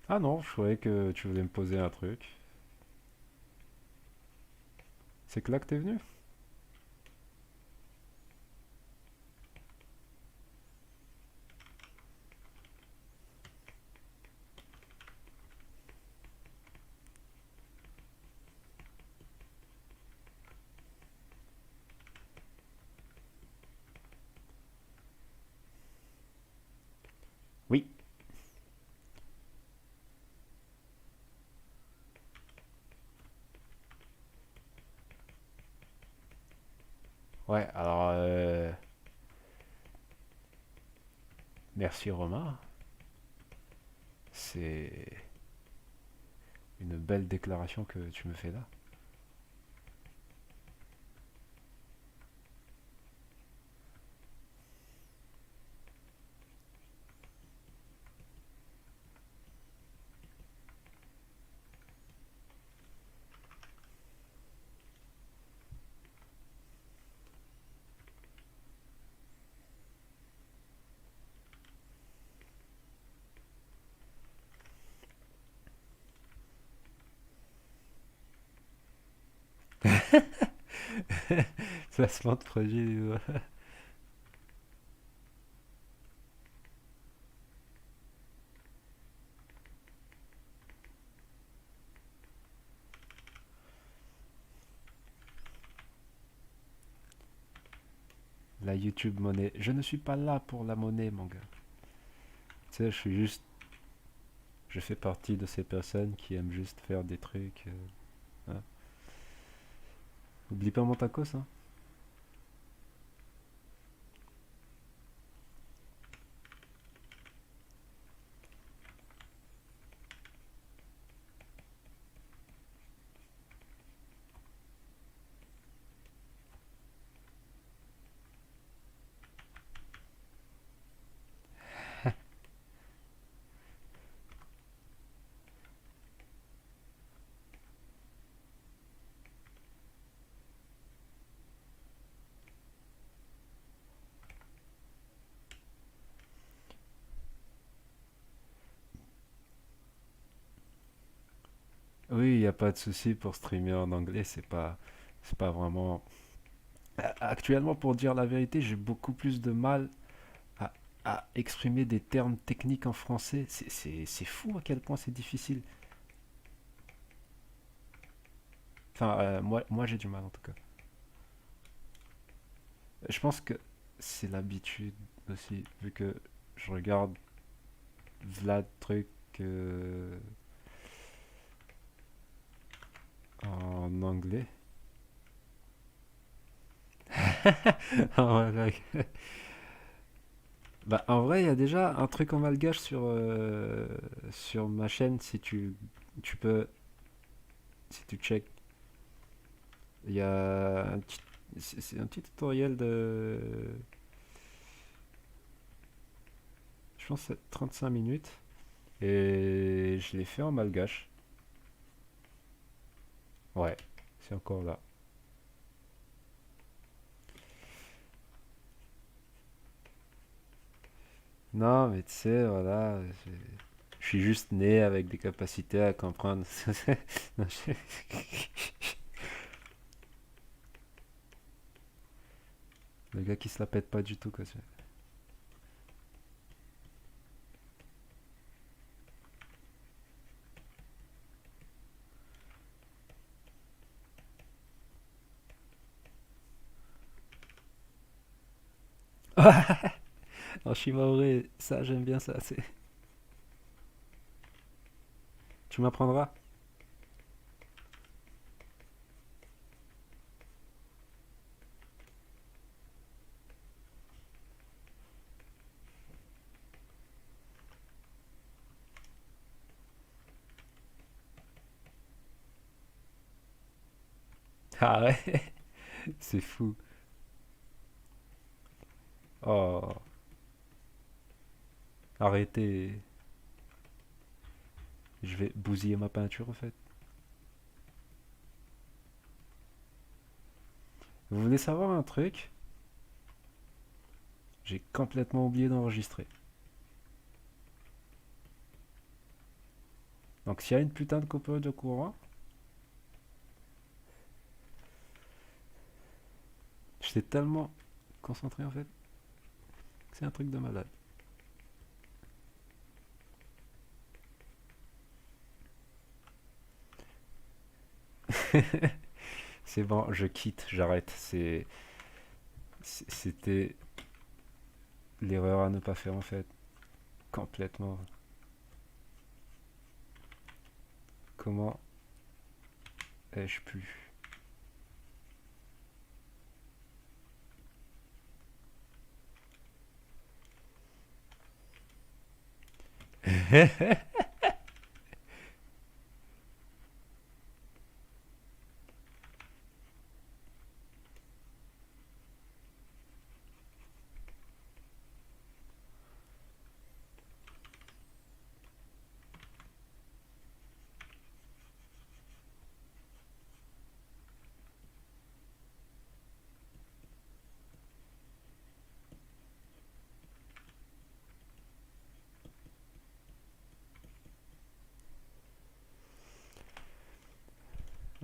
Ah non, je croyais que tu voulais me poser un truc. C'est que là que t'es venu? Oui. Ouais, alors, merci Romain. C'est une belle déclaration que tu me fais là. Placement de produit. La YouTube monnaie. Je ne suis pas là pour la monnaie, mon gars. Tu sais, je suis juste. Je fais partie de ces personnes qui aiment juste faire des trucs. Hein. Oublie pas mon tacos, hein. Oui, il n'y a pas de souci pour streamer en anglais. C'est pas vraiment. Actuellement, pour dire la vérité, j'ai beaucoup plus de mal à, à exprimer des termes techniques en français. C'est fou à quel point c'est difficile. Enfin, moi j'ai du mal en tout cas. Je pense que c'est l'habitude aussi, vu que je regarde Vlad truc en anglais. Ah ouais, bah, en vrai, il y a déjà un truc en malgache sur ma chaîne. Si tu peux, si tu check, il y a c'est un petit tutoriel de, je pense, que c'est 35 minutes. Et je l'ai fait en malgache. Ouais, c'est encore là. Non, mais tu sais, voilà, je suis juste né avec des capacités à comprendre. Non, le gars qui se la pète pas du tout, quoi. En shimaoré, ça, j'aime bien ça. Tu m'apprendras? Ah ouais, c'est fou. Oh, arrêtez. Je vais bousiller ma peinture, en fait. Vous voulez savoir un truc? J'ai complètement oublié d'enregistrer. Donc, s'il y a une putain de coupure de courant, j'étais tellement concentré, en fait. C'est un truc de malade. C'est bon, je quitte, j'arrête. C'était l'erreur à ne pas faire, en fait. Complètement. Comment ai-je pu?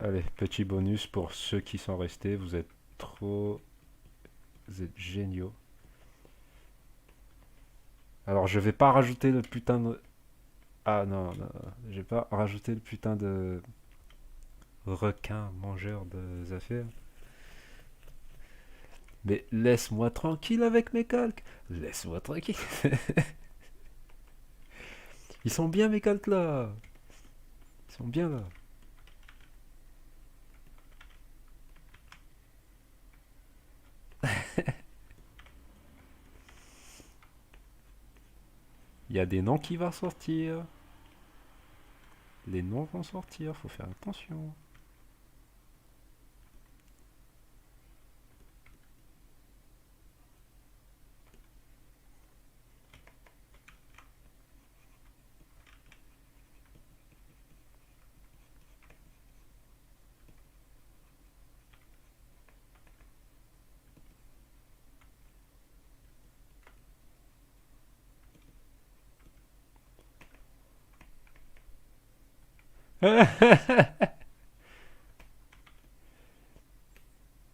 Allez, petit bonus pour ceux qui sont restés. Vous êtes trop... Vous êtes géniaux. Alors, je vais pas rajouter le putain de... Ah non, non, non. Je vais pas rajouter le putain de requin mangeur de affaires. Mais laisse-moi tranquille avec mes calques. Laisse-moi tranquille. Ils sont bien mes calques là. Ils sont bien là. Il y a des noms qui vont sortir. Les noms vont sortir, faut faire attention.